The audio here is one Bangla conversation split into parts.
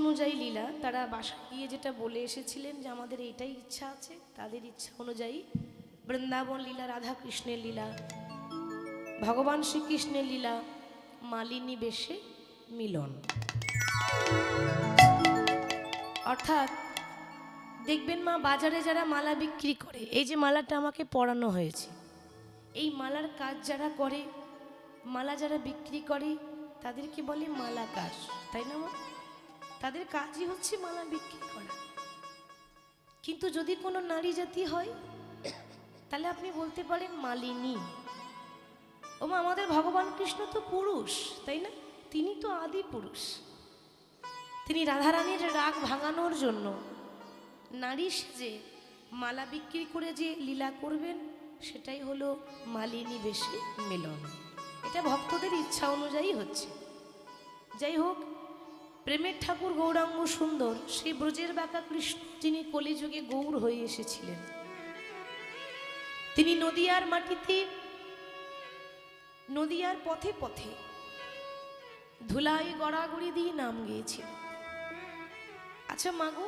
অনুযায়ী লীলা, তারা বাসায় গিয়ে যেটা বলে এসেছিলেন যে আমাদের এইটাই ইচ্ছা আছে, তাদের ইচ্ছা অনুযায়ী বৃন্দাবন লীলা, রাধা কৃষ্ণের লীলা, ভগবান শ্রীকৃষ্ণের লীলা, মালিনী বেশে মিলন। অর্থাৎ দেখবেন মা, বাজারে যারা মালা বিক্রি করে, এই যে মালাটা আমাকে পরানো হয়েছে, এই মালার কাজ যারা করে, মালা যারা বিক্রি করে, তাদেরকে বলে মালাকার, তাই না মা? তাদের কাজই হচ্ছে মালা বিক্রি করা। কিন্তু যদি কোনো নারী জাতি হয়, তাহলে আপনি বলতে পারেন মালিনী। ও মা, আমাদের ভগবান কৃষ্ণ তো পুরুষ, তাই না? তিনি তো আদি পুরুষ। তিনি রাধারানীর রাগ ভাঙানোর জন্য নারী সেজে মালা বিক্রি করে যে লীলা করবেন, সেটাই হলো মালিনী বেশে মিলন। এটা ভক্তদের ইচ্ছা অনুযায়ী হচ্ছে। যাই হোক, প্রেমের ঠাকুর গৌরাঙ্গ সুন্দর, সেই ব্রজের বাঁকা কৃষ্ণ, যিনি কলিযুগে গৌর হয়ে এসেছিলেন, তিনি নদিয়ার মাটিতে, নদিয়ার পথে পথে ধুলাই গড়াগড়ি দিয়ে নাম গিয়েছিলেন। আচ্ছা মাগো,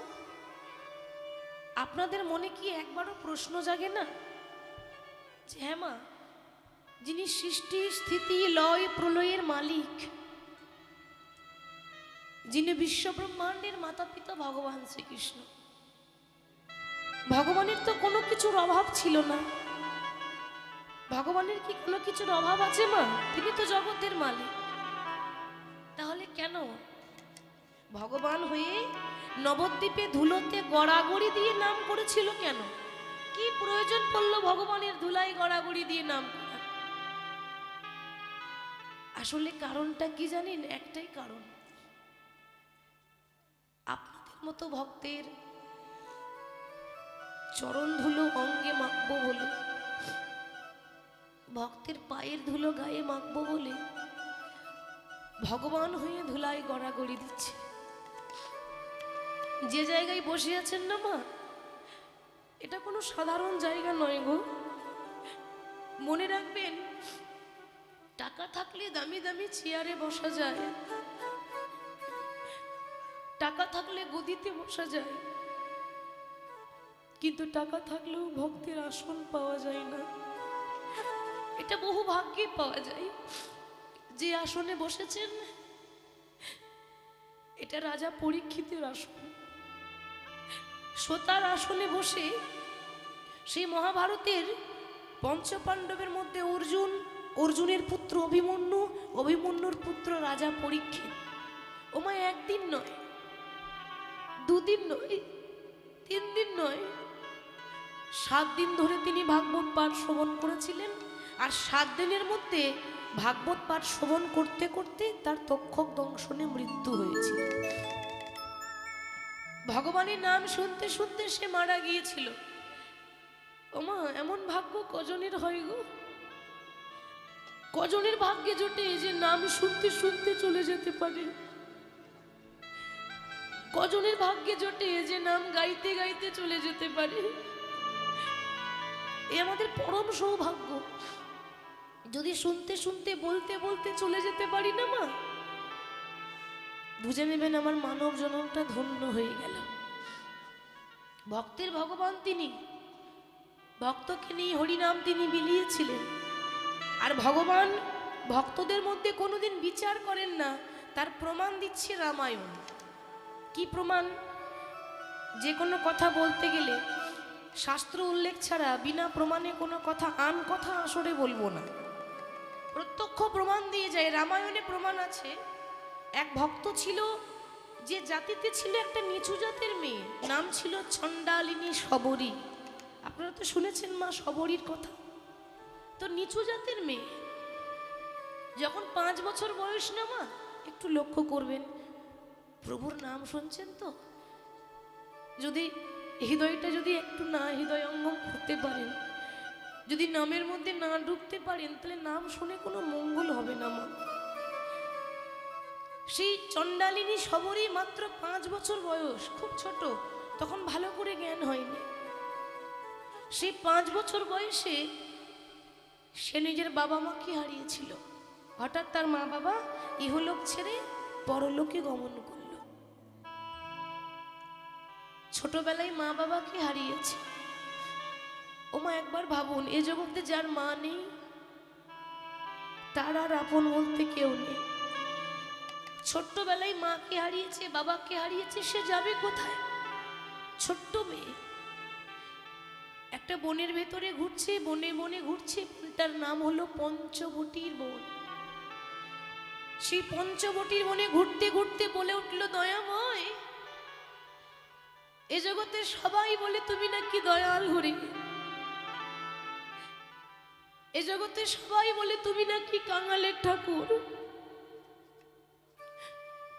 আপনাদের মনে কি একবারও প্রশ্ন জাগে না যে হ্যাঁ মা, যিনি সৃষ্টি স্থিতি লয় প্রলয়ের মালিক, যিনি বিশ্বব্রহ্মাণ্ডের মাতা পিতা ভগবান শ্রীকৃষ্ণ, ভগবানের তো কোনো কিছুর অভাব ছিল না। ভগবানের কি কোনো কিছুর অভাব আছে মা? তিনি তো জগতের মালিক। তাহলে কেন ভগবান হয়ে নবদ্বীপে ধুলোতে গড়াগড়ি দিয়ে নাম করেছিল? কেন, কি প্রয়োজন পড়লো ভগবানের ধুলাই গড়াগড়ি দিয়ে নাম করা? আসলে কারণটা কি জানেন? একটাই কারণ, আপনাদের মতো ভক্তের চরণ ধুলো অঙ্গে মাখবো বলে, ভক্তের পায়ের ধুলো গায়ে মাখবো বলে ভগবান হয়ে ধুলাই গড়াগড়ি দিচ্ছে। যে জায়গায় বসে আছেন না মা, এটা কোনো সাধারণ জায়গা নয় গো। মনে রাখবেন, টাকা থাকলে দামি দামি চেয়ারে বসা যায়, টাকা থাকলে গদিতে বসা যায়, কিন্তু টাকা থাকলেও ভক্তের আসন পাওয়া যায় না। এটা বহু ভাগ্যে পাওয়া যায়। যে আসনে বসেছেন, এটা রাজা পরীক্ষিতের আসন। শ্রোতার আসনে বসে সেই মহাভারতের পঞ্চপাণ্ডবের মধ্যে অর্জুন, অর্জুনের পুত্র অভিমন্যু, অভিমন্যুর পুত্র রাজা পরীক্ষিত। ওমা, একদিন নয়, দুদিন নয়, 3 দিন নয়, 7 দিন ধরে তিনি ভাগবত পাঠ শ্রবণ করেছিলেন। আর 7 দিনের মধ্যে ভাগবত পাঠ শ্রবণ করতে করতে তার তক্ষক দংশনে মৃত্যু হয়েছিল। ভগবানের নাম শুনতে শুনতে সে মারা গিয়েছিল। ওমা, এমন ভাগ্য কজনের হয় গো? কজনের ভাগ্যে জোটে যে নাম শুনতে শুনতে চলে যেতে পারে? কজনের ভাগ্যে জোটে যে নাম গাইতে গাইতে চলে যেতে পারে? এ আমাদের পরম সৌভাগ্য। যদি শুনতে শুনতে বলতে বলতে চলে যেতে পারি না মা, বুঝে নেবেন আমার মানব জন্মটা ধন্য হয়ে গেল। ভক্তের ভগবান তিনি, ভক্তকে নিয়ে হরিনাম তিনি বিলিয়েছিলেন। আর ভগবান ভক্তদের মধ্যে কোনোদিন বিচার করেন না, তার প্রমাণ দিচ্ছে রামায়ণ। কি প্রমাণ? যে কোনো কথা বলতে গেলে শাস্ত্র উল্লেখ ছাড়া বিনা প্রমাণে কোনো কথা, আন কথা আসরে বলবো না, প্রত্যক্ষ প্রমাণ দিয়ে যায়। রামায়ণে প্রমাণ আছে, এক ভক্ত ছিল, যে জাতিতে ছিল একটা নিচু জাতের মেয়ে, নাম ছিল চণ্ডালিনী শবরী। আপনারা তো শুনেছেন মা শবরীর কথা। তো নিচু জাতের মেয়ে, যখন 5 বছর বয়স না মা, একটু লক্ষ্য করবেন, প্রভুর নাম শুনছেন তো, যদি হৃদয়টা যদি একটু না হৃদয়ঙ্গম করতে পারেন, যদি নামের মধ্যে না ঢুকতে পারেন, তাহলে নাম শুনে কোনো মঙ্গল হবে না মা। সেই চণ্ডালিনী শবরী মাত্র 5 বছর বয়স, খুব ছোট, তখন ভালো করে জ্ঞান হয়নি। সেই 5 বছর বয়সে সে নিজের বাবা মাকে হারিয়েছিল। হঠাৎ তার মা বাবা ইহলোক ছেড়ে পরলোকে গমন করল। ছোটবেলায় মা বাবাকে হারিয়েছে। ও মা, একবার ভাবুন, এ জগতে যার মা নেই তার আর আপন বলতে কেউ নেই। ছোট্টবেলায় মাকে হারিয়েছে, বাবাকে হারিয়েছে, সে যাবে কোথায়? ছোট্ট মেয়ে একটা বনের ভেতরে ঘুরছে, বনে বনে ঘুরছে। তার নাম হলো পঞ্চবটির বন। সেই পঞ্চবটির বনে ঘুরতে ঘুরতে বলে উঠল, দয়াময়, এ জগতে সবাই বলে তুমি নাকি দয়াল হরি, এ জগতে সবাই বলে তুমি নাকি কাঙালের ঠাকুর।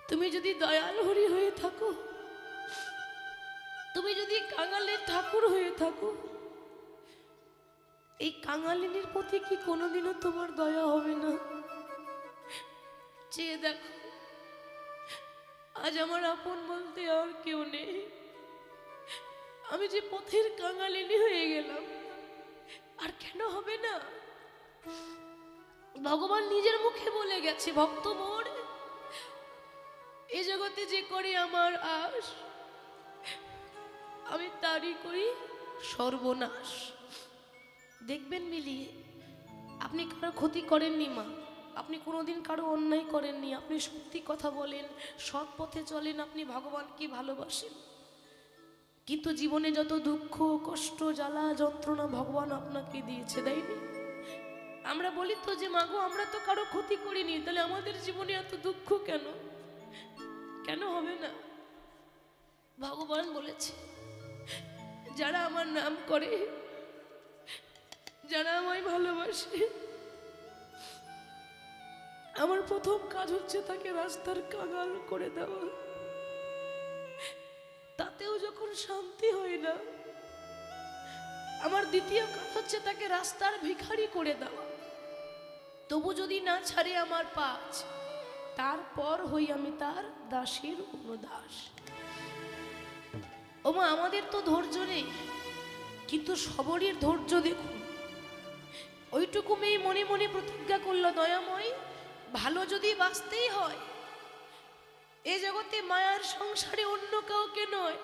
তুমি যদি দয়াল হরি হয়ে থাকো, তুমি যদি কাঙালের ঠাকুর হয়ে থাকো, এই কাঙালিনীর প্রতি কি কোনোদিনও তোমার দয়া হবে না? চেয়ে দেখো, আজ আমার আপন বলতে আর কেউ নেই। আমি যে পথের কাঙালিনী হয়ে গেলাম, আর কেন হবে না? ভগবান নিজের মুখে বলে গেছে, ভক্ত মোর, এ জগতে যে করে আমার আশ, আমি তারই করি সর্বনাশ। দেখবেন মিলিয়ে, আপনি কারো ক্ষতি করেননি মা, আপনি কোনোদিন কারো অন্যায় করেননি, আপনি সত্যি কথা বলেন, সৎ পথে চলেন, আপনি ভগবানকে ভালোবাসেন। কিন্তু জীবনে যত দুঃখ, কষ্ট, জ্বালা, যন্ত্রণা ভগবান আপনাকে দিয়েছে, দেয়নি? আমরা বলি তো যে মাগো, আমরা তো কারো ক্ষতি করিনি, তাহলে আমাদের জীবনে এত দুঃখ কেন? কেন হবে না? ভগবান বলেছে, যারা আমার নাম করে, যারা আমায় ভালোবাসে, আমার প্রথম কাজ হচ্ছে তাকে রাস্তার কাঙাল করে দেওয়া। তাতেও যখন শান্তি হয় না, আমার দ্বিতীয় কাজ হচ্ছে তাকে রাস্তার ভিখারি করে দেওয়া। তবু যদি না ছাড়ে আমার পাঁচ, তারপর হই আমি তার দাসের অনুদাস। ওমা, আমাদের তো ধৈর্য নেই, কিন্তু সবরের ধৈর্য দেখুন। ওইটুকু মেয়ে মনে মনে প্রতিজ্ঞা করল, দয়াময়, ভালো যদি বাঁচতেই হয়, এ জগতে মায়ার সংসারে অন্য কাউকে নয়,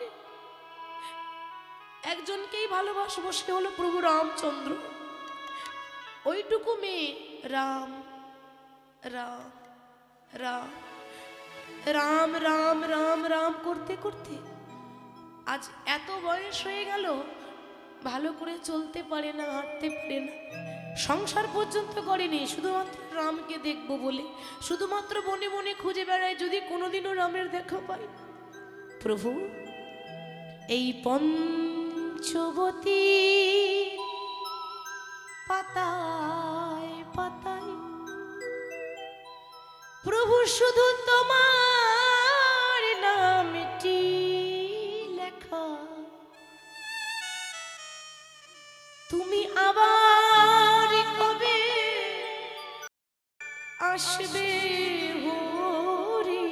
একজনকেই ভালোবাসবো, সে হলো প্রভু রামচন্দ্র। ওইটুকু মেয়ে রাম রাম রাম রাম রাম রাম রাম করতে করতে আজ এত বয়স হয়ে গেল, ভালো করে চলতে পারে না, হাঁটতে পারে না, সংসার পর্যন্ত করেনি, শুধুমাত্র রামকে দেখবো বলে শুধুমাত্র বনে বনে খুঁজে বেড়ায়, যদি কোনোদিনও রামের দেখা পাই। প্রভু, এই পঞ্চবতী পাতায় পাতায় প্রভু শুধু তোমার নামটি লেখা, তুমি আবার কবে আসবে হরি,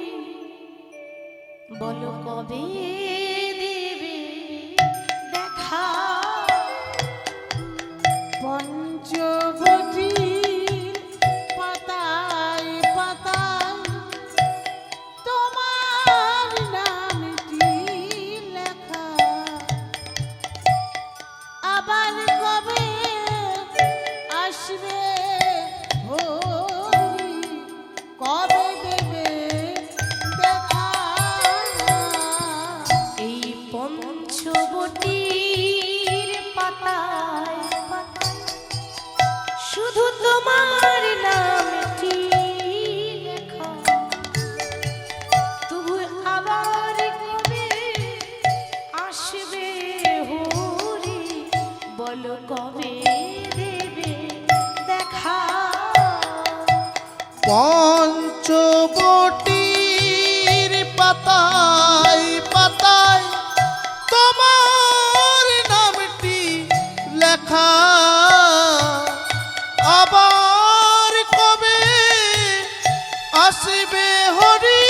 বলো কবে দেবে দেখা। পঞ্চবটি পাতায় পাতায় তোমার নামটি লেখা, আবার কবে আসবে হরি, কবে দেবে দেখা। এই পঞ্চবটির পাতায় পাতায় শুধু তোমার নামটি লেখা, তবু আবার কবে আসবে হরি, বলো কবে দেবে দেখা। পঞ্চবটির পাতায় পাতায় তোমার নামটি লেখা, আবার কবে আসবে হরি,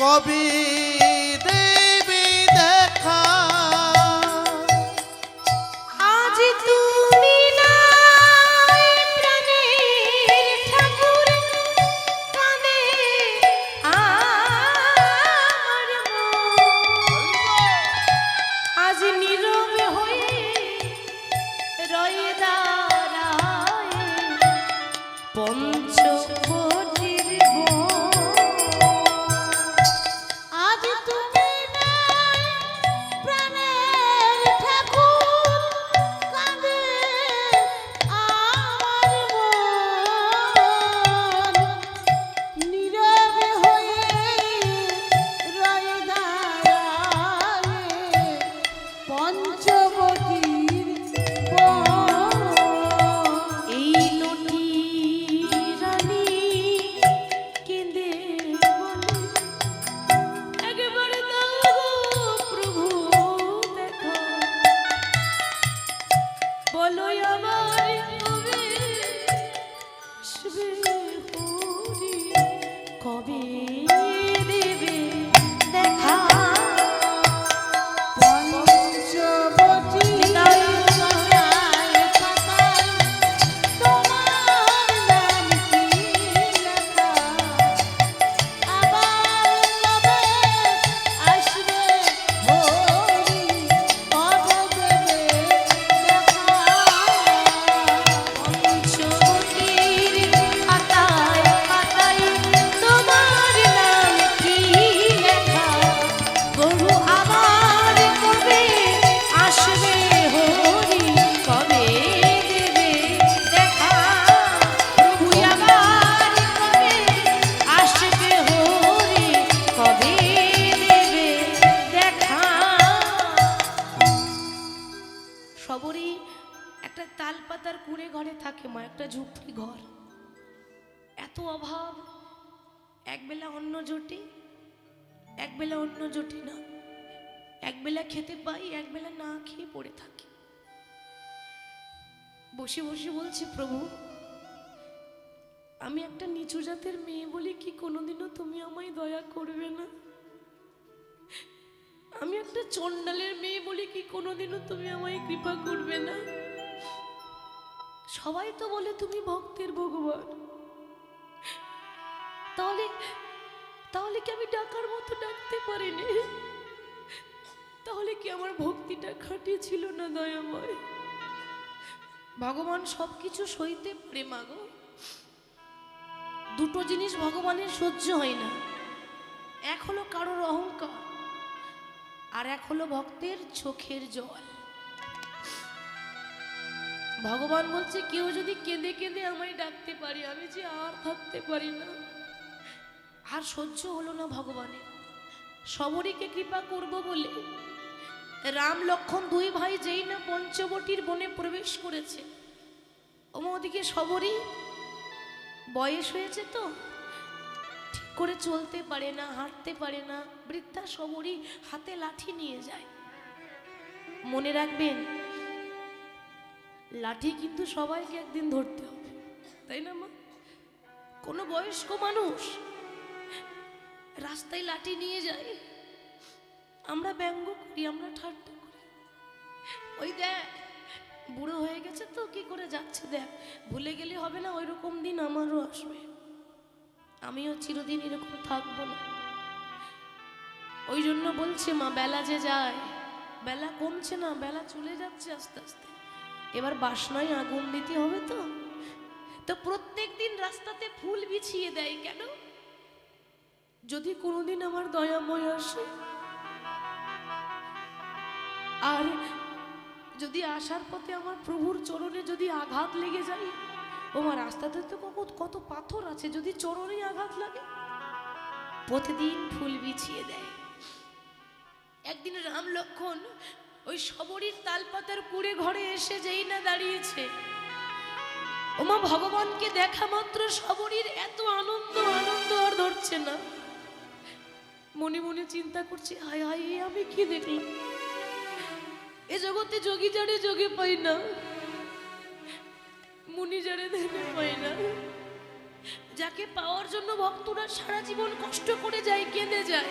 কবে দেবে দেখা। আজ তুমি নাই প্রাণের ঠাকুর, কাঁদে আমার মন। পঞ্চবটির বন। এই নটি রানী কেঁদে বলে, একবার দাও প্রভু দেখা, বলো আমার কবে আসবে হরি, কবে দেবে দেখা। পঞ্চবটির পাতায় পাতায় তোমার নাম কি লেখা, আবার কবে আসবে হরি, কবে দেবে দেখা। পঞ্চবটির পাতায় পাতায় তোমার নাম কি লেখা, গরু আবার কবে আসবে হরি, কবে দেবে দেখা। প্রভু আবার কবে আসবে হরি, কবে দেবে দেখা। সবরই একটা তাল পাতার কুঁড়ে ঘরে থাকে মা, একটা ঝুপড়ি ঘর। এত অভাব, একবেলা অন্ন জোটে, একবেলা অন্ন জোটে না, একবেলা খেতে পাই, একবেলা না খেয়ে পড়ে থাকি। বসে বসে বলছে, প্রভু আমি একটা নিচু জাতের মেয়ে বলি কি কোনোদিনও তুমি আমায় দয়া করবে না? আমি একটা চণ্ডালের মেয়ে বলি কি কোনোদিনও তুমি আমায় কৃপা করবে না? সবাই তো বলে তুমি ভক্তের ভগবান, তাহলে তাহলে কি আমি ডাকার মতো ডাকতে পারিনি? তাহলে কি আমার ভক্তিটা খাঁটি ছিল না দয়াময়? ভগবান সবকিছু সইতে পারে মাগো। দুটো জিনিস ভগবানের সহ্য হয় না, এক হলো কারোর অহংকার, আর এক হলো ভক্তের চোখের জল। ভগবান বলছে কেউ যদি কেঁদে কেঁদে আমায় ডাকতে পারি, আমি যে আর থাকতে পারি না, আর সহ্য হলো না ভগবানের। সবরীকে কৃপা করব বলে রাম লক্ষ্মণ দুই ভাই যেই না পঞ্চবটির বনে প্রবেশ করেছে, ওদিকে সবরী বয়স হয়েছে তো, ঠিক করে চলতে পারে না, হাঁটতে পারে না। বৃদ্ধা সবরী হাতে লাঠি নিয়ে যায়। মনে রাখবেন, লাঠি কিন্তু সবাইকে একদিন ধরতে হবে, তাই না মা? কোনো বয়স্ক মানুষ রাস্তায় লাঠি নিয়ে যায়, আমরা ব্যঙ্গ করি, আমরা ঠাট্টা করি, ওই দেখ বুড়ো হয়ে গেছে তো কি করে যাচ্ছে, দেখ ভুলে গেলে হবে না, ওই রকম দিন আমারও আসবে, আমিও চিরদিন এরকম থাকবো না। ওই জন্য বলছে মা, বেলা যে যায়, বেলা কমছে না, বেলা চলে যাচ্ছে আস্তে আস্তে, এবার বাসনায় আগুন দিতে হবে। তো তো প্রত্যেক দিন রাস্তাতে ফুল বিছিয়ে দেয় কেন? যদি কোনোদিন আমার দয়াময় আসে, আর যদি আসার পথে আমার প্রভুর চরণে যদি আঘাত লেগে যায়, আমার রাস্তাতে তো কত পাথর আছে, যদি চরণে আঘাত লাগে, প্রতিদিন ফুল বিছিয়ে দেয়। একদিন রাম লক্ষ্মণ ওই সবরীর তালপাতার কুড়ে ঘরে এসে যেই না দাঁড়িয়েছে, ওমা ভগবানকে দেখা মাত্র সবরীর এত আনন্দ, আনন্দ আর ধরছে না। মনে মনে চিন্তা করছে, হায় হায় আমি কি দেখলাম? এ জগতে যোগী যারে যোগে পাই না, মুনি যারে ধ্যানে পাই না, যাকে পাওয়ার জন্য ভক্তরা সারা জীবন কষ্ট করে যায়, কেঁদে যায়,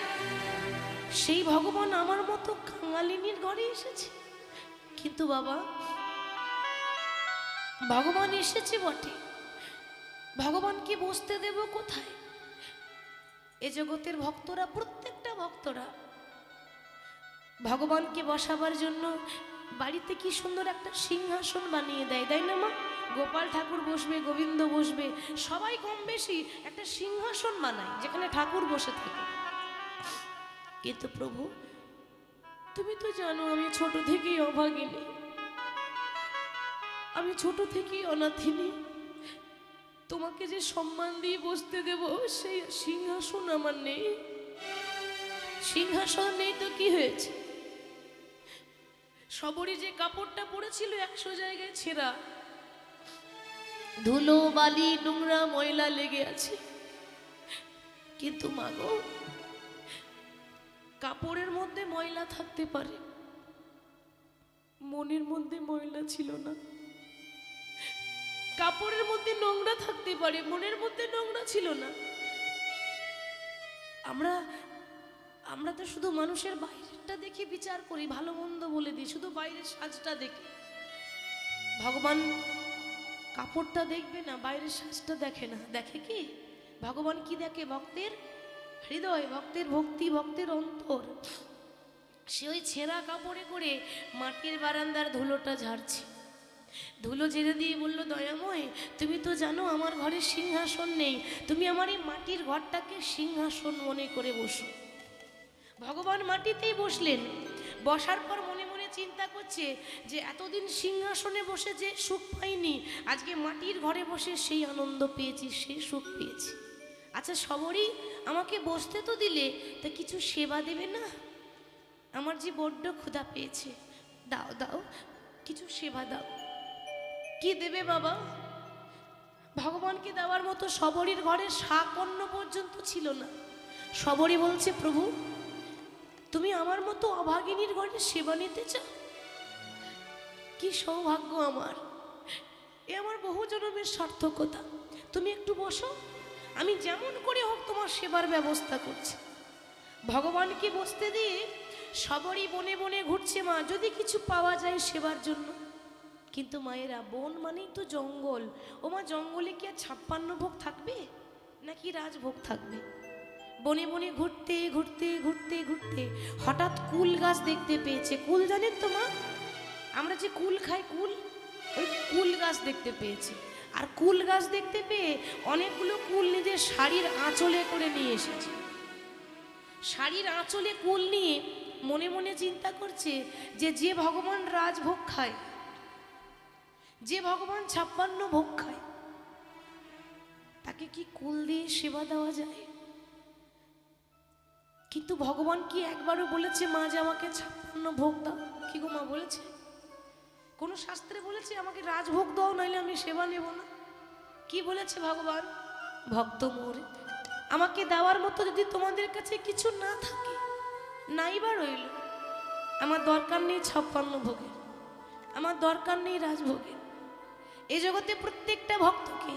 সেই ভগবান আমার মতো কাঙালিনীর ঘরে এসেছে। কিন্তু বাবা, ভগবান এসেছে বটে, ভগবানকে বসতে দেব কোথায়? এ জগতের ভক্তরা, প্রত্যেকটা ভক্তরা ভগবানকে বসাবার জন্য বাড়িতে কি সুন্দর একটা সিংহাসন বানিয়ে দেয়, তাই না মা? গোপাল ঠাকুর বসবে, গোবিন্দ বসবে, সবাই কম বেশি একটা সিংহাসন বানায় যেখানে ঠাকুর বসে থাকে। কিন্তু প্রভু, তুমি তো জানো আমি ছোট থেকেই অভাগিনী, আমি ছোট থেকেই অনাথিনী, তোমাকে যে সম্মান দিয়ে বসতে দেব সেই সিংহাসন আমার নেই। সিংহাসন নেই তো কি হয়েছে? সবরই যে কাপড়টা পরেছিল 100 জায়গায় ছেঁড়া, ধুলো বালি নোংরা ময়লা লেগে আছে। কিন্তু মাগো, কাপড়ের মধ্যে ময়লা থাকতে পারে, মনের মধ্যে ময়লা ছিল না। কাপড়ের মধ্যে নোংরা থাকতে পারে, মনের মধ্যে নোংরা ছিল না। আমরা আমরা তো শুধু মানুষের বাইরেটা দেখে বিচার করি, ভালো মন্দ বলে দিই, শুধু বাইরের সাজটা দেখি। ভগবান কাপড়টা দেখবে না, বাইরের সাজটা দেখে না। দেখে কি? ভগবান কি দেখে? ভক্তের হৃদয়, ভক্তের ভক্তি, ভক্তের অন্তর। সে ওই ছেঁড়া কাপড়ে করে মাটির বারান্দার ধুলোটা ঝাড়ছে। ধুলো ঝেড়ে দিয়ে বলল, দয়াময়, তুমি তো জানো আমার ঘরে সিংহাসন নেই, তুমি আমার এই মাটির ঘরটাকে সিংহাসন মনে করে বসো। ভগবান মাটিতেই বসলেন। বসার পর মনে মনে চিন্তা করছে যে এতদিন সিংহাসনে বসে যে সুখ পাইনি, আজকে মাটির ঘরে বসে সেই আনন্দ পেয়েছি, সেই সুখ পেয়েছি। আচ্ছা সবরই আমাকে বসতে তো দিলে, তা কিছু সেবা দেবে না? আমার যে বড্ড ক্ষুধা পেয়েছে, দাও দাও, কিছু সেবা দাও। কি দেবে বাবা? ভগবানকে দেওয়ার মতো সবরীর ঘরে শাক অন্ন পর্যন্ত ছিল না। সবরী বলছে, প্রভু তুমি আমার মতো অভাগিনীর ঘরে সেবা নিতে চাও? কি সৌভাগ্য আমার, এ আমার বহু জন্মের সার্থকতা। তুমি একটু বসো, আমি যেমন করে হোক তোমার সেবার ব্যবস্থা করছি। ভগবানকে বসতে দিয়ে সবরই বনে বনে ঘুরছে, মা যদি কিছু পাওয়া যায় সেবার জন্য। কিন্তু মায়েরা, বন মানেই তো জঙ্গল। ও মা, জঙ্গলে কি আর 56 ভোগ থাকবে নাকি রাজভোগ থাকবে? বনে বনে ঘুরতে ঘুরতে ঘুরতে ঘুরতে হঠাৎ কুল গাছ দেখতে পেয়েছে। কুল জানেন তো মা? আমরা যে কুল খাই, কুল, ওই কুল গাছ দেখতে পেয়েছে। আর কুল গাছ দেখতে পেয়ে অনেকগুলো কুল নিজের শাড়ির আঁচলে করে নিয়ে এসেছে। শাড়ির আঁচলে কুল নিয়ে মনে মনে চিন্তা করছে যে যে ভগবান রাজভোগ খায়, যে ভগবান 56 ভোগ খায়, তাকে কি কুল দিয়ে সেবা দেওয়া যায়? কিন্তু ভগবান কি একবারও বলেছে মা যে আমাকে 56 ভোগ দাও? কি গো মা, বলেছে? কোন শাস্ত্রে বলেছে আমাকে রাজভোগ দাও, নাইলে আমি সেবা নেব না? কি বলেছে ভগবান? ভক্ত মোর, আমাকে দেওয়ার মতো যদি তোমাদের কাছে কিছু না থাকে, নাইবা রইল, আমার দরকার নেই 56 ভোগের, আমার দরকার নেই রাজভোগের। এই জগতে প্রত্যেকটা ভক্তকে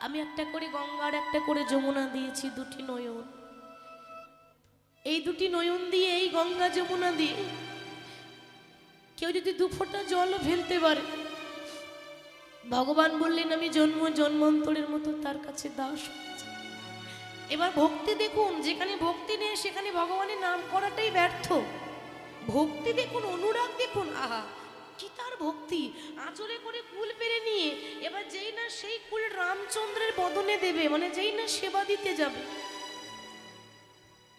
আমি একটা করে গঙ্গার একটা করে যমুনা দিয়েছি, 2টি নয়ন। এই 2টি নয়ন দিয়ে, এই গঙ্গা যমুনা দিয়ে কেউ যদি 2 ফোঁটা জলও ফেলতে পারে, ভগবান বললেন আমি জন্ম জন্মান্তরের মতো তার কাছে দাস। এবার ভক্তি দেখুন, যেখানে ভক্তি নেই সেখানে ভগবানের নাম করাটাই ব্যর্থ। ভক্তি দেখুন, অনুরাগ দেখুন, আহা কি তার ভক্তি! আঁচলে করে কুল পেরে নিয়ে এবার যেই না সেই কুল রামচন্দ্রের বদনে দেবে, মানে যেই না সেবা দিতে যাবে,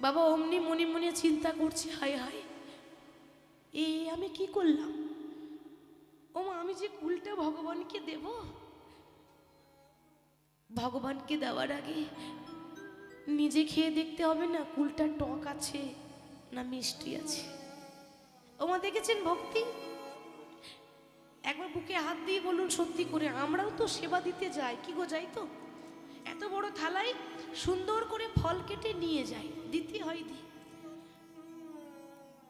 বাবা অমনি মনে মনে চিন্তা করছে, হায় হায়, এ আমি কি করলাম? ও মা, আমি যে কুলটা ভগবানকে দেব, ভগবানকে দেওয়ার আগে নিজে খেয়ে দেখতে হবে না কুলটা টক আছে না মিষ্টি আছে? ও মা, দেখেছেন ভক্তি? একবার বুকে হাত দিয়ে বলুন, সত্যি করে আমরাও তো সেবা দিতে যাই, কি গো, যাই তো? এত বড় থালায় সুন্দর করে ফল কেটে নিয়ে যাই, দিতে হয়, দি।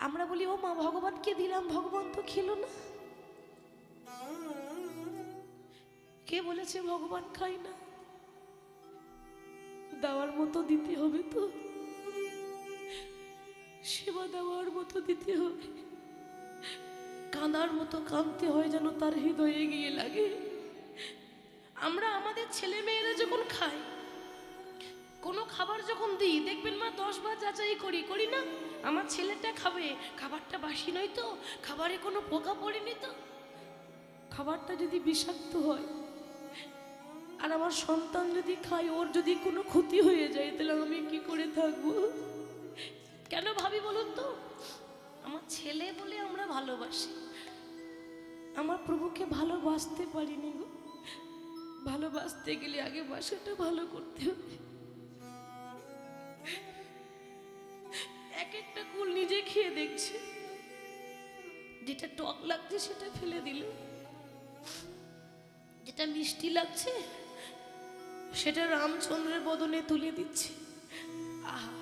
আমরা বলি ও মা ভগবানকে দিলাম, ভগবান তো খেলো না। কে বলেছে ভগবান খায় না? দেওয়ার মতো দিতে হবে, তো সেবা দেওয়ার মতো দিতে হবে, কাঁদার মতো কাঁদতে হয় যেন তার হৃদয়ে গিয়ে লাগে। আমরা আমাদের ছেলে মেয়েরা যখন খাই, কোনো খাবার যখন দিই, দেখবেন মা 10 বার যাচাই করি না, আমার ছেলেটা খাবে, খাবারটা বাসি নয় তো, খাবারে কোনো পোকা পড়েনি তো? খাবারটা যদি বিষাক্ত হয় আর আমার সন্তান যদি খায়, ওর যদি কোনো ক্ষতি হয়ে যায়, তাহলে আমি কি করে থাকবো? কেন ভাবি বলুন তো? আমার ছেলে বলে আমরা ভালোবাসি, আমার প্রভুকে ভালোবাসতে পারিনি গো। ভালোবাসতে গেলে আগে বাসাটা ভালো করতে হবে। এক একটা কুল নিজে খেয়ে দেখছে যেটা টক লাগছে সেটা ফেলে দিল, যেটা মিষ্টি লাগছে সেটা রামচন্দ্রের বদনে তুলে দিচ্ছে। আহা,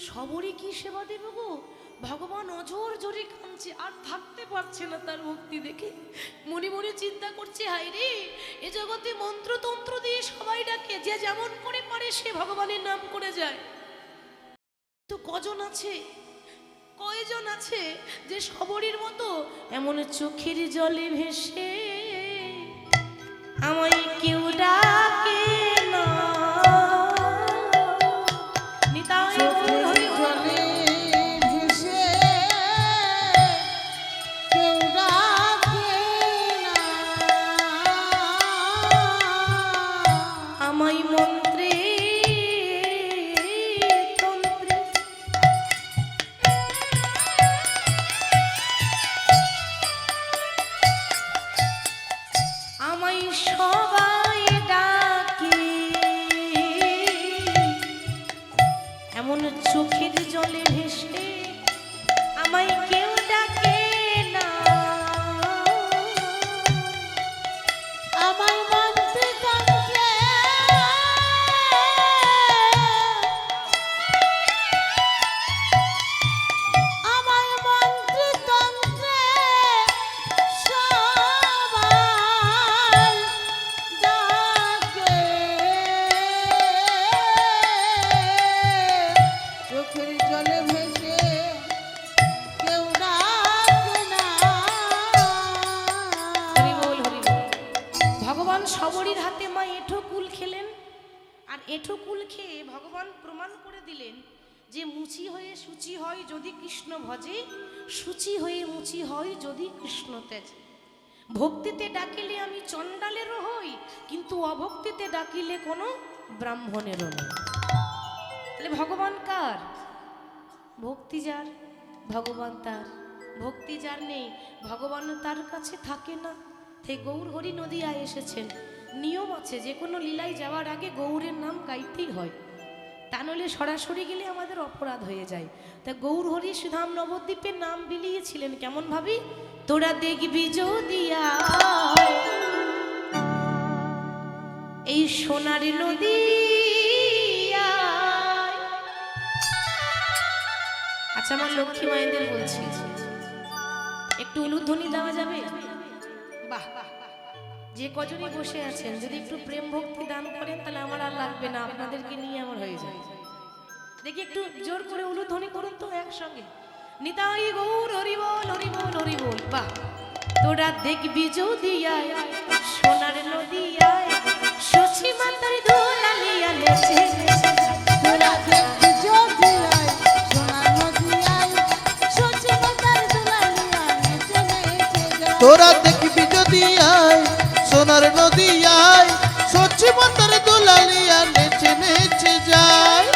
সবরই কি সেবা দেব গো। ভগবান অজর জোরে কাঁদছে, আর থাকতে পারছে না তার ভক্তি দেখে। মনে মনে চিন্তা করছে, হায় রে, এ জগতে মন্ত্রতন্ত্র দিয়ে সবাই ডাকে, যে যেমন করে পারে সে ভগবানের নাম করে যায়। তো কজন আছে, কয়জন আছে যে সবরীর মতো এমন চোখের জলে ভেসে আমায় কেউ ডাকে না। নিতাই চোখের জলে ভেসে কেউ ডাকে না, আমায় মন্ত্রে তন্ত্রে আমায় সবাই ডাকে, এমন চোখের জলে ভেসে আমায় কেউ ডাকে না। আমায় মন্ত্রে তন্ত্রে আমায় মন্ত্রে তন্ত্রে সবাই ডাকে, চোখের জলে ভেসে কেউ ডাকে না। হরি বল, হরি বল। ভগবান সবরীর হাতে মা এঁঠো কুল খেলেন, আর এঁঠো কুল খেয়ে ভগবান প্রমাণ করে দিলেন যে মুচি হয়ে সূচি হয় যদি কৃষ্ণ ভজে, সূচি হয়ে মুচি হয় যদি কৃষ্ণ তেজে। ভক্তিতে ডাকিলে আমি চণ্ডালেরও হই, কিন্তু অভক্তিতে ডাকিলে কোনো ব্রাহ্মণেরও নয়। তাহলে ভগবান কার? ভক্তি যার ভগবান তার, ভক্তি যার নেই ভগবান তার কাছে থাকে না। তাই গৌর হরি নদিয়ায় এসেছেন, নিয়ম আছে যে কোনো লীলায় যাওয়ার আগে গৌরের নাম গাইতেই হয়, তা নইলে সরাসরি গেলে আমাদের অপরাধ হয়ে যায়। তা গৌর হরি সুধাম নবদ্বীপের নাম বিলিয়েছিলেন কেমন ভাবি? তোরা দেখবি যদিয়া এই সোনার নদী। আচ্ছা, আমার লক্ষ্মী মায়েদের বলছি, একটু উলুধ্বনি দেওয়া যাবে? বাহ, যে কজনই বসে আছেন যদি একটু প্রেম ভক্তি দান করেন তাহলে আমার আর লাগবে না, আপনাদেরকে নিয়ে আমার হয়ে যায়। দেখি একটু জোর করে উলুধ্বনি করুন তো একসঙ্গে। নিতাই গৌর হরি বল, হরি বল, হরি বল। বাহ, তোরা দেখবি যদিয়ায় সোনার নদিয়ায় শশী মাতার দোলালিয়া নেচে, তোরা দেখবি যদিয়ায় সোনার নদিয়ায় শশী মাতার দোলালিয়া নেচে নেচে যায়। তোরা দেখবি যদি আয় সোনার নদী আয়, সচ্ছি মাতার দোলালিয়া নেচে নেচে যায়।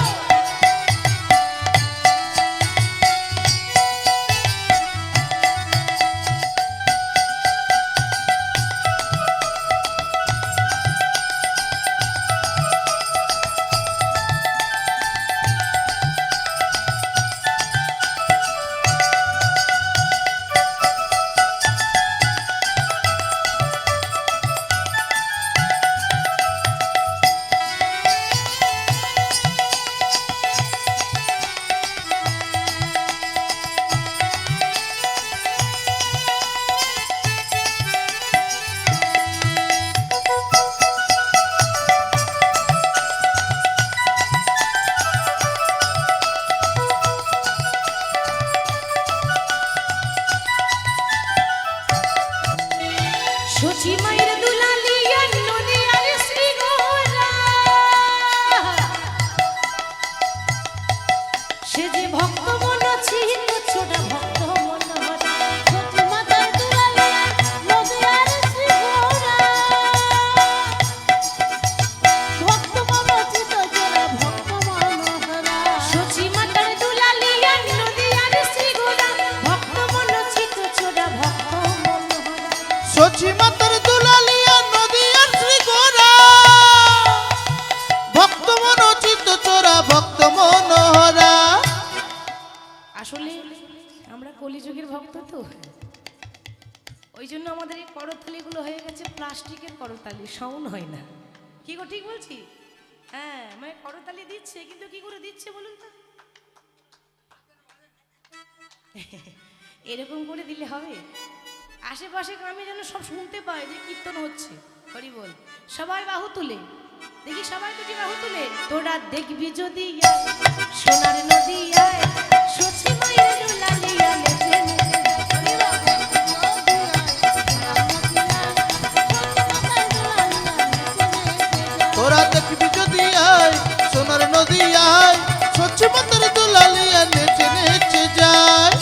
শশী মায়ের দুলালিয়া নদিয়ার শ্রী গৌরা, সে যে ভক্ত মন ছিল ছোটা ভক্ত মন হরা। শশী মাতার দোলালিয়া নদিয়ার শ্রী গৌরা, ভক্ত মনোচিত জোড়া ভক্ত মনোহরা। শশী মাতার দুলালিয়া নদিয়ার শ্রী গৌরা, ভক্ত মন ছিল ছোটা ভক্ত মন হরা। সচ্ছি মাতার দোলা কলিযুগের ভক্ত তো, ওই জন্য আমাদের এই করতালিগুলো হয়ে গেছে প্লাস্টিকের করতালি, সাউন্ড হয় না। কি গো ঠিক বলছি? হ্যাঁ, মানে করতালি দিচ্ছে কিন্তু কি করে দিচ্ছে বলুন তো? এরকম করে দিলে হবে? আশেপাশে গ্রামে যেন সব শুনতে পায় যে কীর্তন হচ্ছে। হরি বল, সবাই বাহু তুলে দেখি, সবাই দুটি বাহু তুলে। তোরা দেখবি যদি সোনার নদী আয়, সচি মায়ের লালিয়া নেচে নেচে যায়। তোরা দেখবি যদি আয় সোনার নদী আয়, সচ্ছি মাতার দুলালিয়া নেচে নেচে যায়।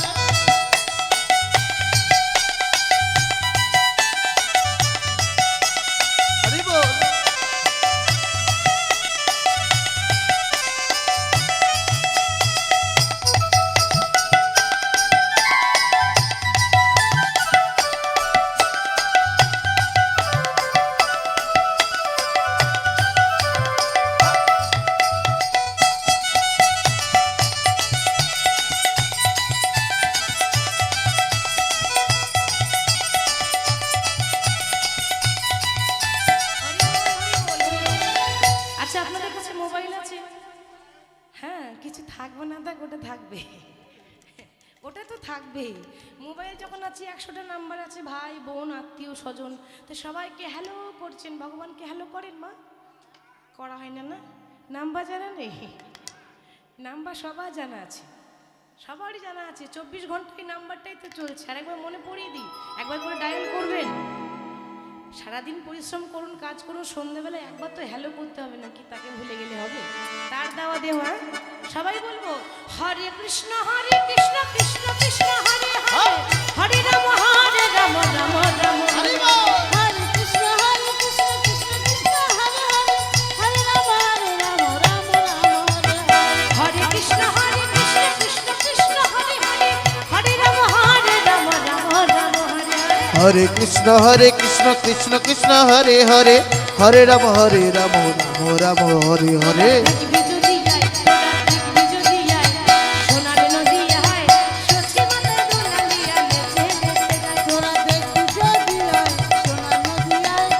হরি বল। আচ্ছা, আপনাদের কাছে মোবাইল আছে? হ্যাঁ, কিছু থাকবে না থাক, ওটা থাকবে, ওটা তো থাকবেই। মোবাইল যখন আছে 100টা নাম্বার আছে, ভাই বোন আত্মীয় স্বজন, তো সবাইকে হ্যালো করছেন, ভগবানকে হ্যালো করেন মা? করা হয় না? না নাম্বার জানা নেই? নাম্বার সবার জানা আছে, সবারই জানা আছে। 24 ঘন্টায় নাম্বারটাই তো চলছে। আর একবার মনে পড়িয়ে দিই, একবার করে ডায়াল করবেন। সারাদিন পরিশ্রম করুন, কাজ করুন, সন্ধ্যাবেলায় একবার তো হ্যালো করতে হবে নাকি? তাকে ভুলে গেলে হবে? তার দেওয়া দেওয়া। সবাই বলবো হরে কৃষ্ণ কৃষ্ণ কৃষ্ণ হরে হরে, হরে রাম রাম রাম হরি হরে। বল। হরে কৃষ্ণ কৃষ্ণ কৃষ্ণ হরে হরে, হরে রাম রাম রাম হরে হরে। হরে কৃষ্ণ কৃষ্ণ কৃষ্ণ হরে হরে, হরে রাম রাম রাম হরে হরে। হরে কৃষ্ণ কৃষ্ণ কৃষ্ণ হরে হরে, হরে রাম রাম রাম হরে হরে। দেখবি যদি আয়, তোরা দেখবি যদি আয়, সোনার নদী আয়, সচি মাতা দুলালিয়া নেচে নেচে যায়। তোরা দেখবি যদি আয় সোনার নদী আয়,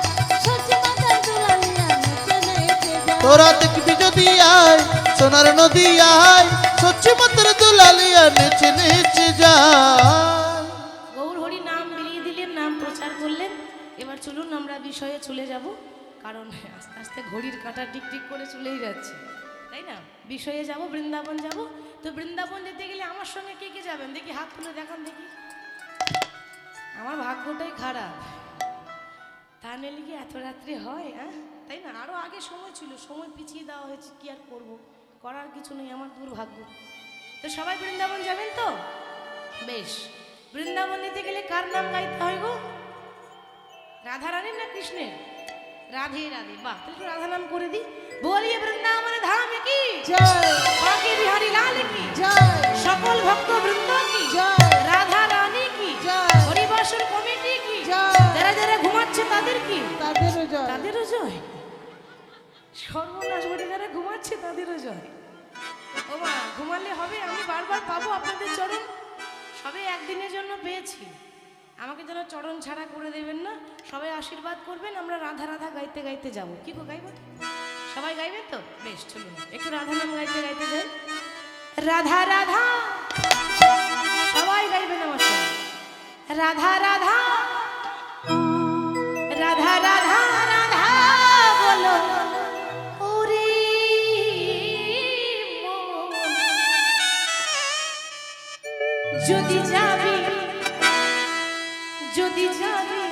সচি মাতার দুলালিয়া নেচে নেচে যায়। তোরা দেখবি যদি আয় সোনার নদী আয়, সচ্ছি মাতার দুলালিয়া নেচে নেচে যায়। গৌর হরি নাম বিলিয়ে দিলেন, নাম প্রচার করলেন। এবার চলুন আমরা বিষয়ে চলে যাব, কারণ আস্তে আস্তে ঘড়ির কাঁটা টিকটিক করে চলেই যাচ্ছে, তাই না? বিষয়ে যাব, বৃন্দাবন যাব। তো বৃন্দাবন যেতে গেলে আমার সঙ্গে কে কে যাবেন দেখি? হাত তুলে দেখান দেখি। আমার ভাগ্যটাই খারাপ, তা নিলে কি এত রাত্রে হয়? হ্যাঁ, তাই না? আরও আগে সময় ছিল, সময় পিছিয়ে দেওয়া হয়েছে, কি আর করব, করার কিছু নেই, আমার দুর্ভাগ্য। তো সবাই বৃন্দাবন যাবেন তো? বেশ, বৃন্দাবন যেতে গেলে কার নাম গাইতে হয় গো? রাধা রানীর না কৃষ্ণের? রাধে রাধে। বাহ, তাহলে একটু রাধা নাম করে দিই। বলিয়ে বৃন্দাবন ধাম কি জয় বাঁকে বিহারী লাল কি, জয় সকল ভক্ত বৃন্দ কি, জয় রাধা রানী কি, জয় হরিবাসর কমিটি কি, জয়। যারা যারা ঘুমাচ্ছে তাদের কি? তাদেরও জয়। তাদেরও জয়। সর্বনাশ ঘটে, যারা ঘুমাচ্ছে তাদেরও জয়। ও মা, ঘুমালে হবে? আমি বারবার পাবো আপনাদের চরণ? সবে একদিনের জন্য পেয়েছি, আমাকে যেন চরণ ছাড়া করে দেবেন না। সবাই আশীর্বাদ করবেন, আমরা রাধা রাধা গাইতে গাইতে যাব। কি গো, গাইব তো? সবাই গাইবেন তো? বেশ, চলুন একটু রাধা নাম গাইতে গাইতে যাই। রাধা রাধা, সবাই গাইবেন আমার সঙ্গে। রাধা রাধা রাধা রাধা রাধা বলো ওরে মন। যদি যাবি, যদি যাবি,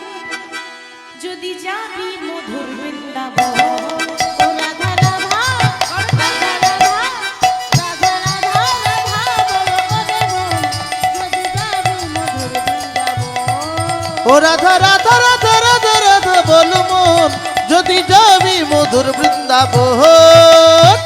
যদি যাবি মধুর বৃন্দাবন। ও রাধা রাধা রাধা রাধা রাধা রাধা রাধা বলো ওরে মন, যদি যাবি মধুর বৃন্দাবন। ও রাধা রাধা রাধা রাধা রাধা বল মন, যদি যাবি মধুর বৃন্দাবন।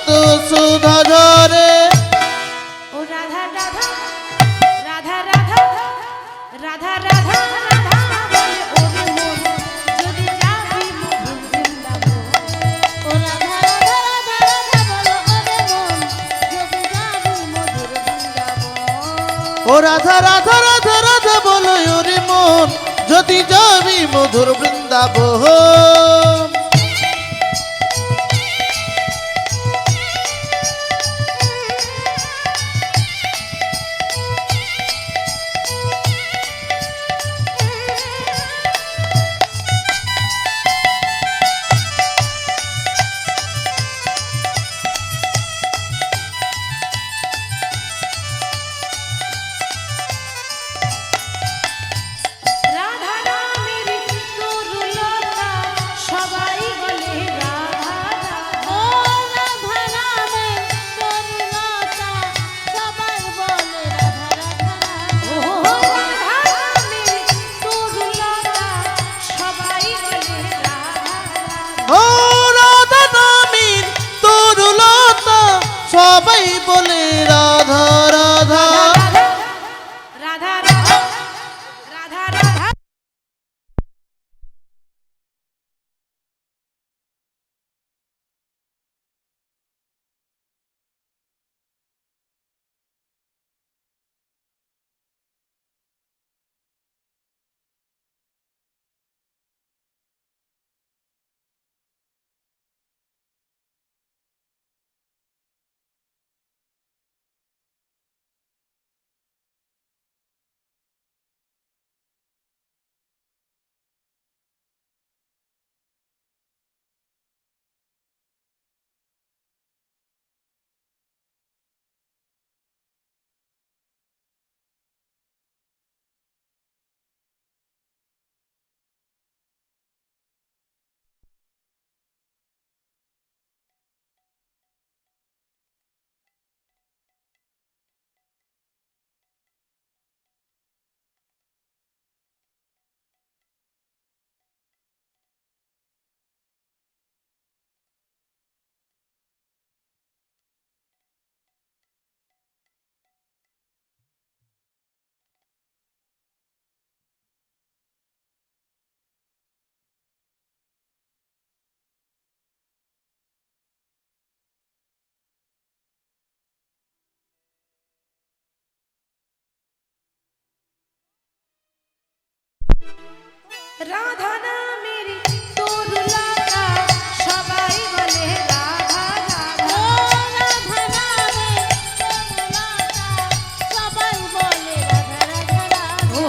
অমৃত সুধা ঝরে। ও রাধা রাধা রাধা রাধা রাধা রাধা রাধা বলে ওরে মন যদি যাবি মধুর বৃন্দাবন। ও রাধা রাধা রাধা রাধা বলো ওরে মন যদি যাবি মধুর বৃন্দাবন। ও রাধা রাধা রাধা রাধা বলো ওরে মন যদি যাবি মধুর বৃন্দাবন। রাধা নামের তরুলতা সবাই বলে রাধা রাধা। ও রাধা নামের তরুলতা সবাই বলে রাধা রাধা ও রাধা। রাধা নামের তরুলতা সবাই বলে রাধা রাধা। ও রাধা নামের তরুলতা সবাই বলে রাধা রাধা। রাধা রাধা রাধা রাধা। রাধা নামের তরুলতা সবাই বলে রাধা রাধা। ও রাধা নামের তরুলতা সবাই বলে রাধা রাধা রাধা। ও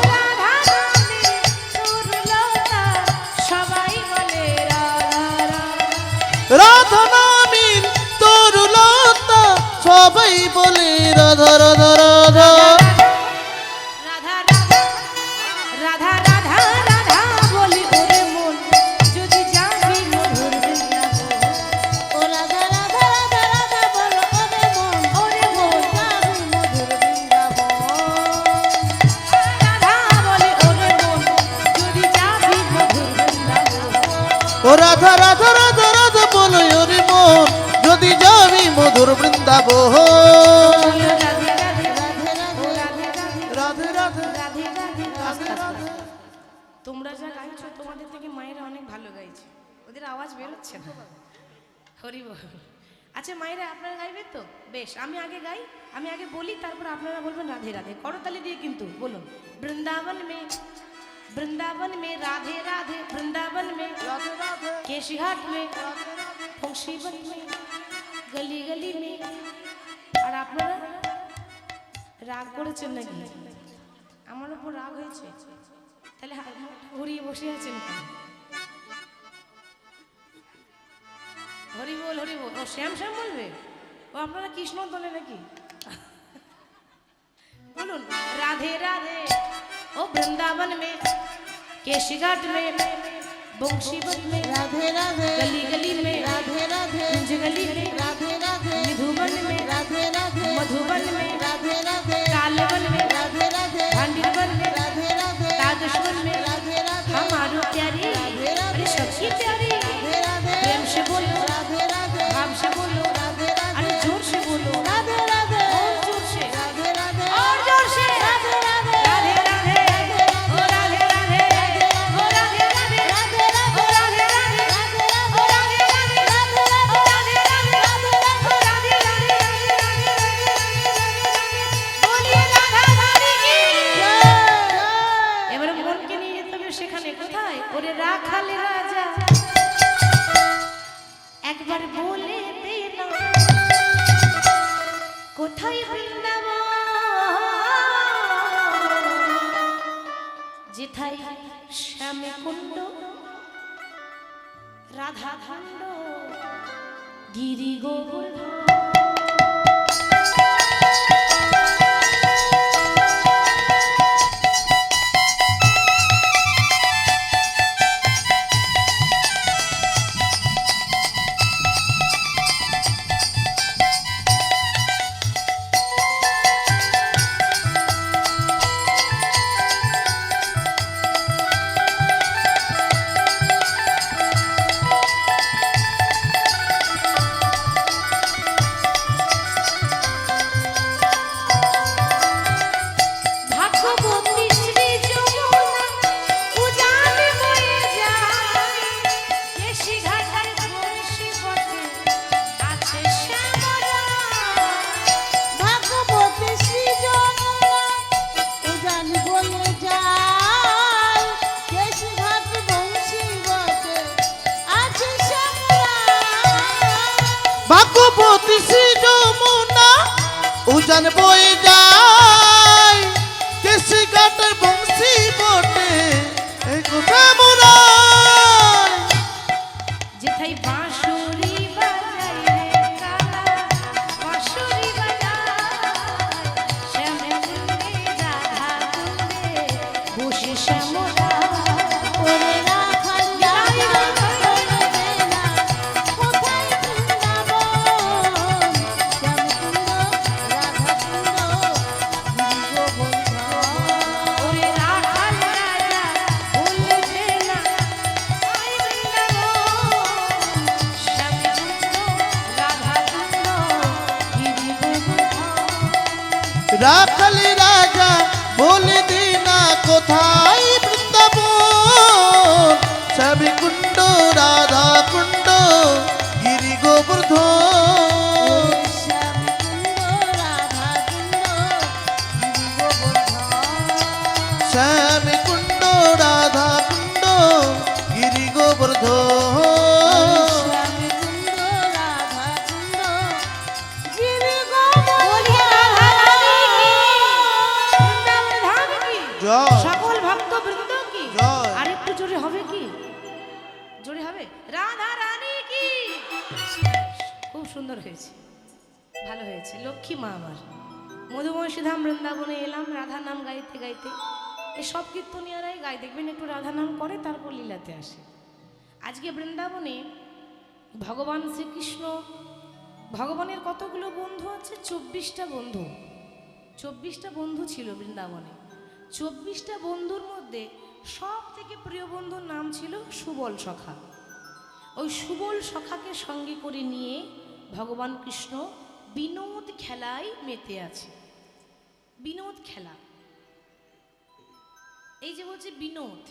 রাধা নামের তরুলতা সবাই বলে রাধা রাধা। রাধা নামের তরুলতা সবাই বলে রাধা রাধা রাধা। রাধা রাধা রাধা রাধা রাধা বলি ওরে মন যদি যাবি মধুর বৃন্দাবন। ও রাধা রাধা রাধা রাধা বলো ওরে মন ওরে মন যাবি মধুর বৃন্দাবন। রাধা বলি ওরে মন যদি যাবি মধুর বৃন্দাবন। ও রাধা রাধা রাধা রাধা বলো ওরে মন যদি যাবি মধুর বৃন্দাবন। রাধে রাধে রাধে রাধে রাধে রাধে রাধে রাধে রাধে রাধে। রাধে রাধে। তোমরা যা গাইছো তোমাদের থেকে মায়েরা অনেক ভালো গাইছে, ওদের আওয়াজ বেরোচ্ছে না। হরি বল। আচ্ছা মায়েরা আপনারা গাইবেন তো? বেশ, আমি আগে গাই, আমি আগে বলি, তারপর আপনারা বলবেন রাধে রাধে। করতালি দিয়ে কিন্তু বলুন। বৃন্দাवन में राधे राधे, वृंदावन में রাধে রাধে केशीघाट में, রাধে রাধে। मुंशीबत में, गली गली में। আর আপনারা রাগ করেছেন নাকি? আমার উপর রাগ হয়েছে? তাহলে হাত ঘুরিয়ে বসে আছেন কেন? হরি বল হরি বল। ও শ্যাম শ্যাম বলবে? ও আপনারা কৃষ্ণ বলে নাকি? बोलून राधे राधे ओ वृंदावन में केशीघाट में बंशीबत में राधे राधे गली गली में राधे राधे कुंज गली में राधे राधे मधुबन में राधे राधे मधुबन में राधे राधे कालवन में राधे राधे भांडीवन में राधे राधे तादुश्वन में राधे राधे हमारो प्यारी राधे राधे अरे सच्ची प्यारी राधे राधे प्रेम से बोलो राधे राधे भाव से बोलो राधे শ্যামে কুণ্ড রাধা খণ্ড গিরি গোবর্ধন। ভাগ্যবতী শ্রী যমুনা উজান বয়ে যায়, কেশি ঘাটার বংশী পথে আছে শ্যামরা। ভাগবতী শ্রী যমুনা উজান বয়ে যায়, কেশঘাট বংশী বটে আছে শ্যামরা। ভাগ্যবতী শ্রী যমুনা উজান বয়ে যায়, কেশি ঘাটের বংশী বটে শ্যামরায়। যেথায় বাঁশুরি বাজায় রে কালা, বাঁশুরি বাজায়, শ্যামে কুণ্ডে রাধা কুণ্ডে বসে শ্যামরা। ওরে রাখাল রাজা বলে দেনা, কোথায় বৃন্দাবন? শ্যামকুণ্ড রাধাকুণ্ড গিরি গোবর্ধন। ওরে রাখাল রাজা বলবে না, আই বৃন্দাবন, শ্যামে কুণ্ড রাধা কুণ্ড গিরি গোবর্ধন। রাখালি রাজা বলে দিনা কোথায় বৃন্দাবন, শ্যামে কুণ্ড রাধা কুণ্ড গিরি গোবর্ধন। শ্যামকুণ্ড রাধাকুণ্ড গিরি গোবর্ধন। শ্যামে কুণ্ড রাধা কুণ্ড গিরি গোবর্ধন। শ্যামকুণ্ড রাধাকুণ্ড গিরি বলি রাধা রানী কি, বৃন্দাবন ধাম কি, জয়। সকল ভক্ত বৃন্দ কি। জয়। আর একটু জোরে হবে কি, জোরে হবে, রাধা রানী কি। খুব সুন্দর হয়েছে, ভালো হয়েছে। লক্ষ্মী মা আমার মধুময়সী ধাম বৃন্দাবনে এলাম রাধা নাম গাইতে গাইতে। এই সব কীর্তনিয়ারাই গাই, দেখবেন একটু রাধা নাম করে তারপর লীলাতে আসে। আজকে বৃন্দাবনে ভগবান শ্রীকৃষ্ণ, ভগবানের কতগুলো বন্ধু আছে? 24টা বন্ধু। 24টা বন্ধু ছিল বৃন্দাবনে। 24টা বন্ধুর মধ্যে সব থেকে প্রিয় বন্ধুর নাম ছিল সুবল সখা। ওই সুবল সখাকে সঙ্গে করে নিয়ে ভগবান কৃষ্ণ বিনোদ খেলায় মেতে আছে। বিনোদ খেলা, এই যে বলছে বিনোদ,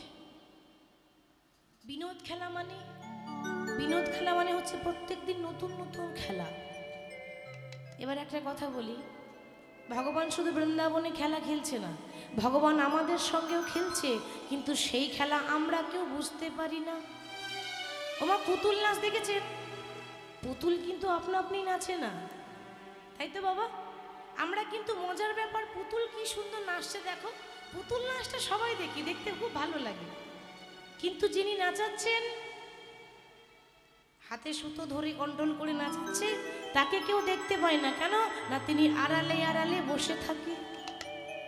বিনোদ খেলা মানে, বিনোদ খেলা মানে হচ্ছে প্রত্যেকদিন নতুন নতুন খেলা। এবার একটা কথা বলি, ভগবান শুধু বৃন্দাবনে খেলা খেলছে না, ভগবান আমাদের সঙ্গেও খেলছে, কিন্তু সেই খেলা আমরা কেউ বুঝতে পারি না। ওমা পুতুল নাচ দেখেছেন? পুতুল কিন্তু আপনা আপনি নাচে না, তাই তো বাবা? আমরা কিন্তু মজার ব্যাপার, পুতুল কি সুন্দর নাচছে দেখো। পুতুল নাচটা সবাই দেখি, দেখতে খুব ভালো লাগে, কিন্তু যিনি নাচাচ্ছেন হাতে সুতো ধরে কন্ট্রোল করে নাচাচ্ছে, তাকে কেউ দেখতে পায় না। কেন না? তিনি আড়ালে আড়ালে বসে থাকে।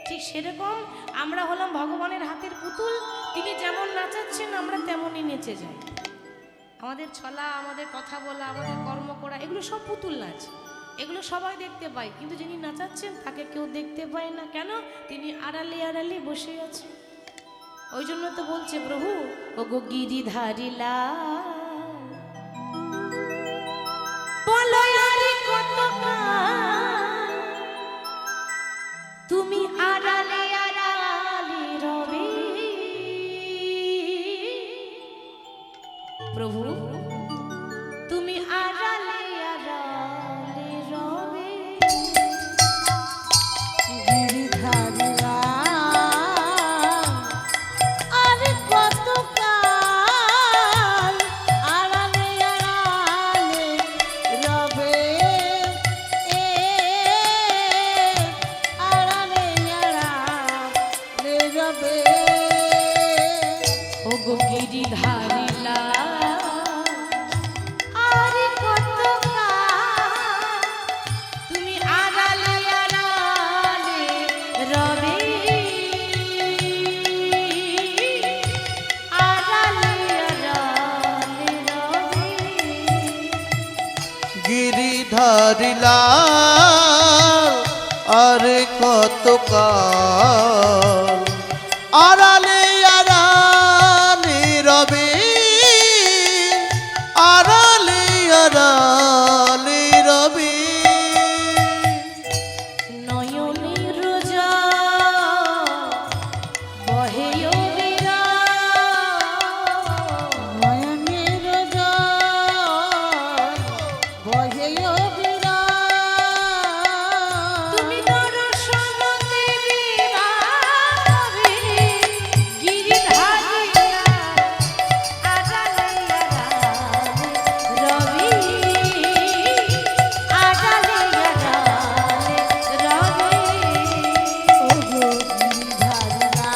ঠিক সেরকম আমরা হলাম ভগবানের হাতের পুতুল, তিনি যেমন নাচাচ্ছেন আমরা তেমনই নেচে যাই। আমাদের চলা, আমাদের কথা বলা, আমাদের কর্ম করা, এগুলো সব পুতুল নাচ, এগুলো সবাই দেখতে পায়, কিন্তু যিনি নাচাচ্ছেন তাকে কেউ দেখতে পায় না। কেন? তিনি আড়ালে আড়ালে বসে আছে। ওই জন্য তো বলছে প্রভু, ও গো গিরিধারিলা বলো আর কতকাল তুমি আড়ালে আড়ালে রবে। প্রভু তুমি আড়ালে আড়ালে রবে। গিরিধারীরা আর কতকাল লাল আর কত কাল আড়ালে আড়ালে রবে আড়ালে আড়ালে রবে নয়নের রোজা বহে অবিরাম। নয়নের জল বহে অবিরাম। তুমি দর্শন দেবে ভাবে গিরিধারিয়া আড়ালে আড়ালে রবি আড়ালে আড়ালে রবি। ওগো গিরিধারীরাম,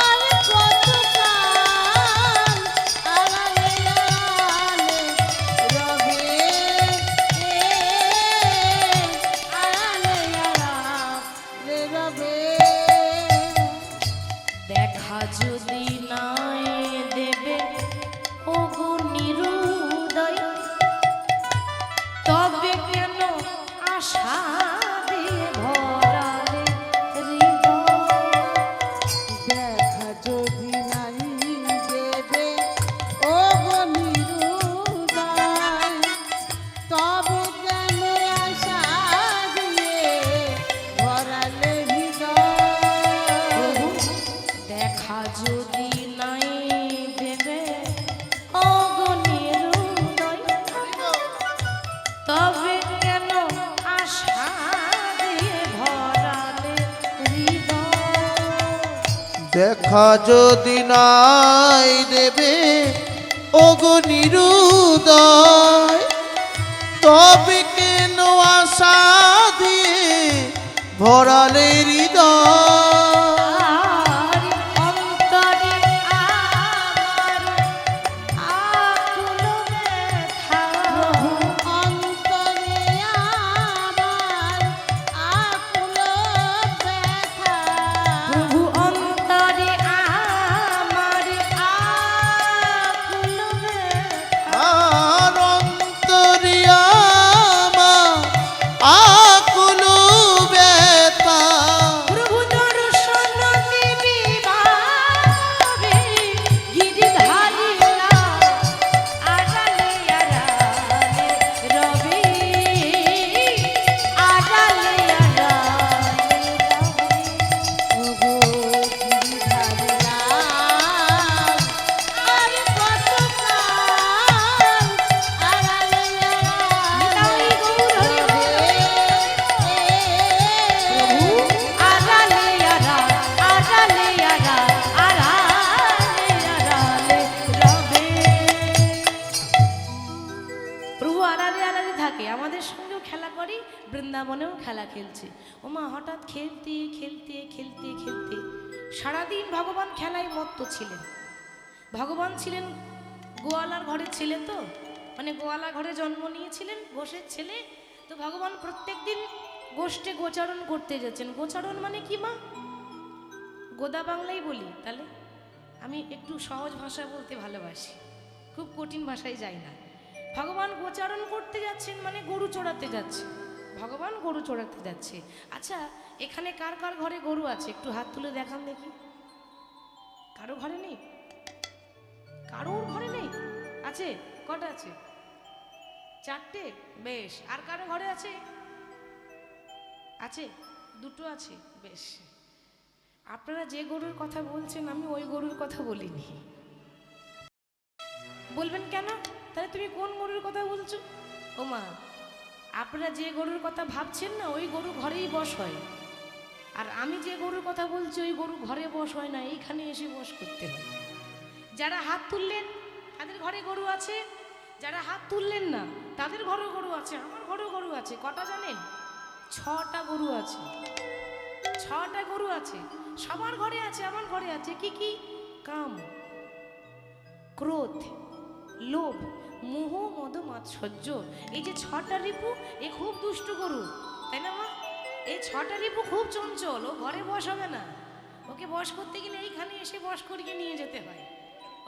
আর কত কাল আড়ালে আড়ালে রবে, আড়ালে আড়ালে রবে। দেখা যদি নাই দেবে ওগো নিরুদয়, তবে কেন আশা দিয়ে ভরালে হৃদয়। দেখা যদি নাই দেবে ওগো নিরুদয়, তবে কেন আশা দিয়ে ভরালে হৃদয়। দেখা যদি নাই দেবে ওগো নিরুদয়, তবে কেন আশা দিয়ে ভরালে হৃদয়। দেখা যদি নাই দেবে ওগো নিরুদয় তবে কেন আশা দিয়ে ভরালে হৃদয় আর অন্তরে আমার আকুল ব্যথা। প্রভু অন্তরে আমার আকুল ব্যথা। প্রভু অন্তরে আমার আকুল ব্যথা। আর অন্তরিয়ামা আকুল ব্যথা প্রভু দর্শন দিবি ভাবে গিরিধারিয়া আড়ালে আড়ালে রবি আড়ালে আড়ালে রবি। ওগো গিরিধারীরাম, আর কত কাল আড়ালে নিতাই গৌর হরি রবে, প্রভু আড়ালে আড়ালে আড়ালে রবে। প্রভু আড়ালে আড়ালে থাকে, আমাদের সঙ্গেও খেলা করে, বৃন্দাবনেও খেলা খেলছে। ওমা হঠাৎ খেলতে খেলতে খেলতে খেলতে সারাদিন ভগবান খেলায় মত্ত ছিলেন। ভগবান ছিলেন গোয়ালার ঘরের ছেলে, তো মানে গোয়ালা ঘরে জন্ম নিয়েছিলেন, ঘোষের ছেলে। তো ভগবান প্রত্যেক দিন গোষ্ঠে গোচারণ করতে যাচ্ছেন। গোচারণ মানে কি মা? গোদা বাংলাই বলি, তাহলে আমি একটু সহজ ভাষা বলতে ভালোবাসি, খুব কঠিন ভাষায় যাই না। ভগবান গোচারণ করতে যাচ্ছেন মানে গরু চড়াতে যাচ্ছে। ভগবান গরু চড়াতে যাচ্ছে। আচ্ছা, এখানে কার কার ঘরে গরু আছে একটু হাত তুলে দেখান দেখি। কারো ঘরে নেই? কারোর ঘরে নেই? আছে? কটা আছে? চারটে? বেশ। আর কারো ঘরে আছে? আছে? দুটো আছে? বেশ। আপনারা যে গরুর কথা বলছেন আমি ওই গরুর কথা বলিনি। বলবেন কেন? তাহলে তুমি কোন গরুর কথা বলছো? ও মা, আপনারা যে গরুর কথা ভাবছেন না ওই গরু ঘরেই বস হয়। আর আমি যে গরুর কথা বলছি ওই গরু ঘরে বস হয় না, এইখানে এসে বস করতে হয়। যারা হাত তুললেন তাদের ঘরে গরু আছে, যারা হাত তুললেন না তাদের ঘরেও গরু আছে, আমার ঘরেও গরু আছে। কটা জানেন? 6টা গরু আছে। 6টা গরু আছে, সবার ঘরে আছে, আমার ঘরে আছে। কি কি? কাম, ক্রোধ, লোভ, মোহ, মদ, মাৎসর্য। এই যে 6টা রিপু, এ খুব দুষ্ট গরু, তাই না মা? এই 6টা রিপু খুব চঞ্চল, ও ঘরে বস হবে না। ওকে বশ করতে গেলে এইখানে এসে বশ করিয়ে নিয়ে যেতে হয়।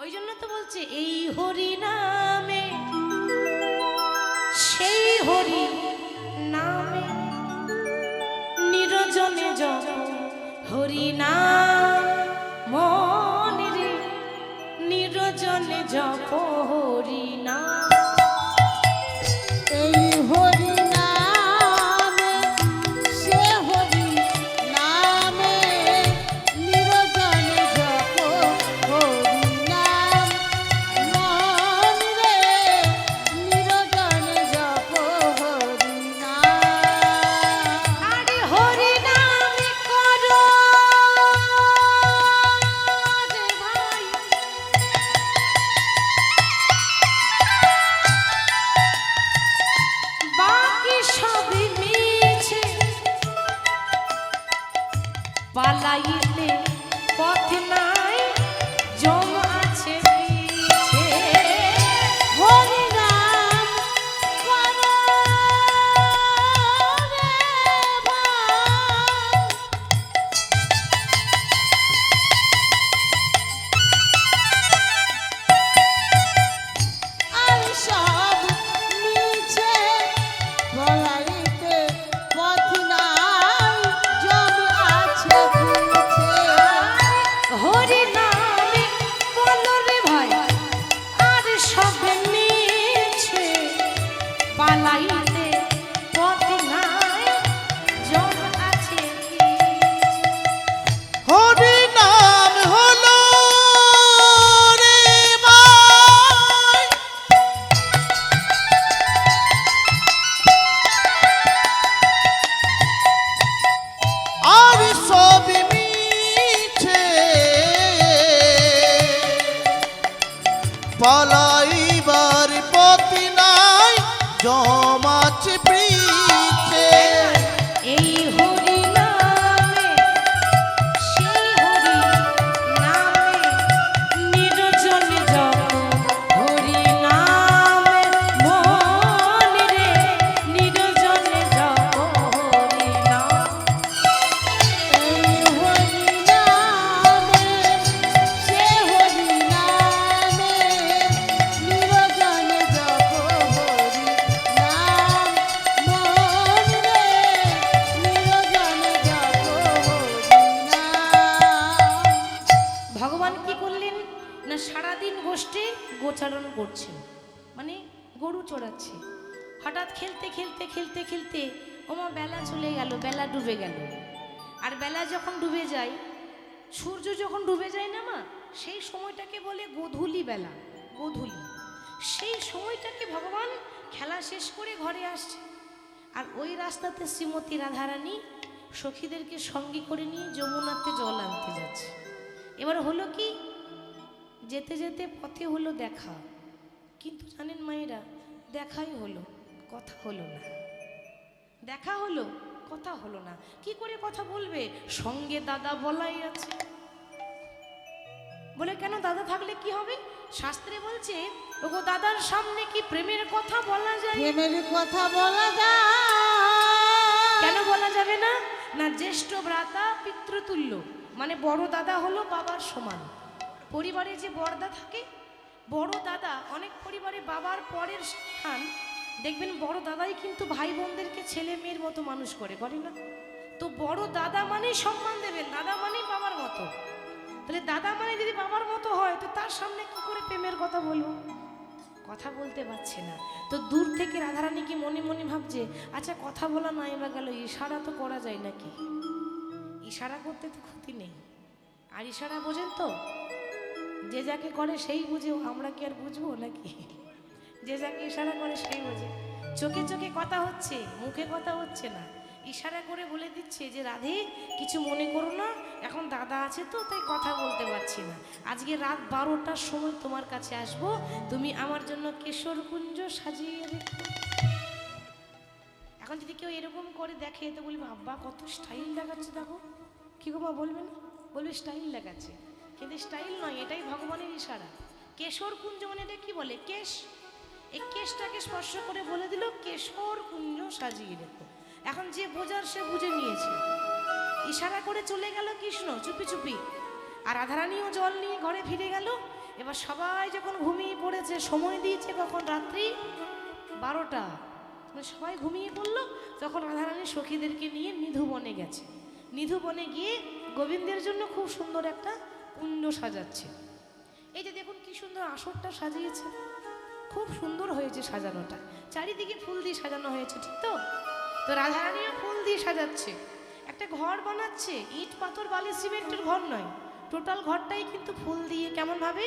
ওই জন্য তো বলছে এই হরি নামে সেই হরি নামে নিরজনে জপ হরি নাম মনে রে নিরজনে জপ হরি নাম। এই হরি নামে সে হরি নামে নিরজনে জপ হরি নাম মন রে নিরজনে জপ হরি নাম। আরে হরি নাম করো রে ভাই, বাকি সবই মিছে, পালাইলে পথ নাই জম আছে পিছে। হরি নাম করো রে ভাই, আর সব নিচে বলাইতে পথ নাই জম আছে পিছে। হরি নামে বলো রে ভাই, আর সব মিছে, পালাইলে পথ নাই জম আছে পিছে। হরি নাম হলো রে ভাই, আর সব মিছে, পালাইবার পথ নাই জমাছে পিছে। এই হরি নামে সেই হরি নামে নিরজনে জপ হরি নামে মন রে নিরজনে জপ হরি নাম। এই হরি নামে সে হরি নামে নিরজনে জপ হরি নাম মন রে নিরজনে জপ হরি নাম। ভগবান কি করলেন না, সারাদিন গোষ্ঠে গোচারণ করছেন, মানে গরু চড়াচ্ছে। হঠাৎ খেলতে খেলতে খেলতে খেলতে ওমা বেলা চলে গেল, বেলা ডুবে গেল। আর বেলা যখন ডুবে যায়, সূর্য যখন ডুবে যায় না মা, সেই সময়টাকে বলে গোধূলি বেলা, গোধূলি। সেই সময়টাকে ভগবান খেলা শেষ করে ঘরে আসছে। আর ওই রাস্তাতে শ্রীমতী রাধারানী সখীদেরকে সঙ্গী করে নিয়ে যমুনাতে জল আনতে যাচ্ছে। এবার হলো কি, যেতে যেতে পথে হলো দেখা, কিন্তু জানেন মায়েরা, দেখাই হলো, কথা হলো না। দেখা হলো, কথা হলো না। কি করে কথা বলবে, সঙ্গে দাদা বলাই আছে। বলে কেন, দাদা থাকলে কি হবে? শাস্ত্রে বলছে ওগো দাদার সামনে কি প্রেমের কথা বলা যায়? প্রেমের কথা বলা যায় কেন বলা যাবে না? না, জ্যেষ্ঠ ভ্রাতা পিতৃতুল্য, মানে বড় দাদা হলো বাবার সমান। পরিবারে যে বড়দা থাকে, বড় দাদা, অনেক পরিবারে বাবার পরের স্থান দেখবেন বড় দাদাই কিন্তু ভাই বোনদেরকে ছেলে মেয়ের মতো মানুষ করে না? তো বড় দাদা মানে সম্মান দেবেন, দাদা মানে বাবার মতো। তাহলে দাদা মানে যদি বাবার মতো হয়, তো তার সামনে কি করে প্রেমের কথা বলবো? কথা বলতে পারছে না। তো দূর থেকে রাধারানী কি মনে মনে ভাবছে, আচ্ছা কথা বলা নাই বা গেল, ইশারা তো করা যায় নাকি? ইশারা করতে তো ক্ষতি নেই। আর ইশারা বোঝেন তো, যে যাকে করে সেই বুঝে, আমরা কি আর বুঝবো নাকি? যে যাকে ইশারা করে সেই বোঝে। চোখে চোখে কথা হচ্ছে, মুখে কথা হচ্ছে না, ইশারা করে বলে দিচ্ছে যে রাধে কিছু মনে করো না, এখন দাদা আছে তো তাই কথা বলতে পারছি না। আজকে রাত 12টার সময় তোমার কাছে আসবো, তুমি আমার জন্য কেশর কুঞ্জ সাজিয়ে রেখো। এখন যদি কেউ এরকম করে দেখে তো বলবে, আব্বা কত স্টাইল দেখাচ্ছে, দেখো। কি গো মা, বলবে না? বলবে স্টাইল দেখাচ্ছে, কিন্তু স্টাইল নয়, এটাই ভগবানের ইশারা। কেশর কুঞ্জ মানে এটা কি বলে, কেশ। এই কেশটাকে স্পর্শ করে বলে দিল কেশর কুঞ্জ সাজিয়ে রেখো। এখন যে বোঝার সে বুঝে নিয়েছে। ইশারা করে চলে গেল কৃষ্ণ চুপি চুপি, আর রাধারানীও জল নিয়ে ঘরে ফিরে গেল। এবার সবাই যখন ঘুমিয়ে পড়েছে, সময় দিয়েছে কখন, রাত্রি 12টা। মানে সবাই ঘুমিয়ে পড়লো, তখন রাধারানী সখীদেরকে নিয়ে নিধুবনে গেছে। নিধুবনে গিয়ে গোবিন্দের জন্য খুব সুন্দর একটা কুঞ্জ সাজাচ্ছে। এই যে দেখুন কি সুন্দর আসরটা সাজিয়েছে, খুব সুন্দর হয়েছে সাজানোটা, চারিদিকে ফুল দিয়ে সাজানো হয়েছে, ঠিক তো? তো রাধারানীও ফুল দিয়ে সাজাচ্ছে, একটা ঘর বানাচ্ছে, ইট পাথর বালি সিমেন্টের ঘর নয়, টোটাল ঘরটাই কিন্তু ফুল দিয়ে। কেমন ভাবে?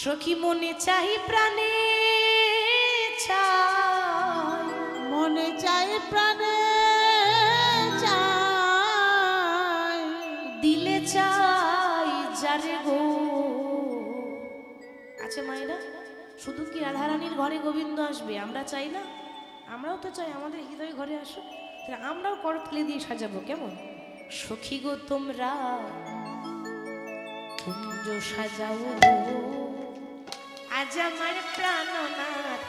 সখী মনে চাহি প্রাণে চাই, মনে চাই প্রাণে চাই, দিলে চাই যারে গো। আচ্ছা মায়েরা, শুধু কি রাধারানীর ঘরে গোবিন্দ আসবে? আমরা চাই না? আমরাও তো চাই আমাদের হৃদয় ঘরে আসুক, তাহলে আমরাও করতলে দিয়ে সাজাবো। কেমন? সখী গো তোমরা কুঞ্জ সাজাও, আজ আমার প্রাণনাথ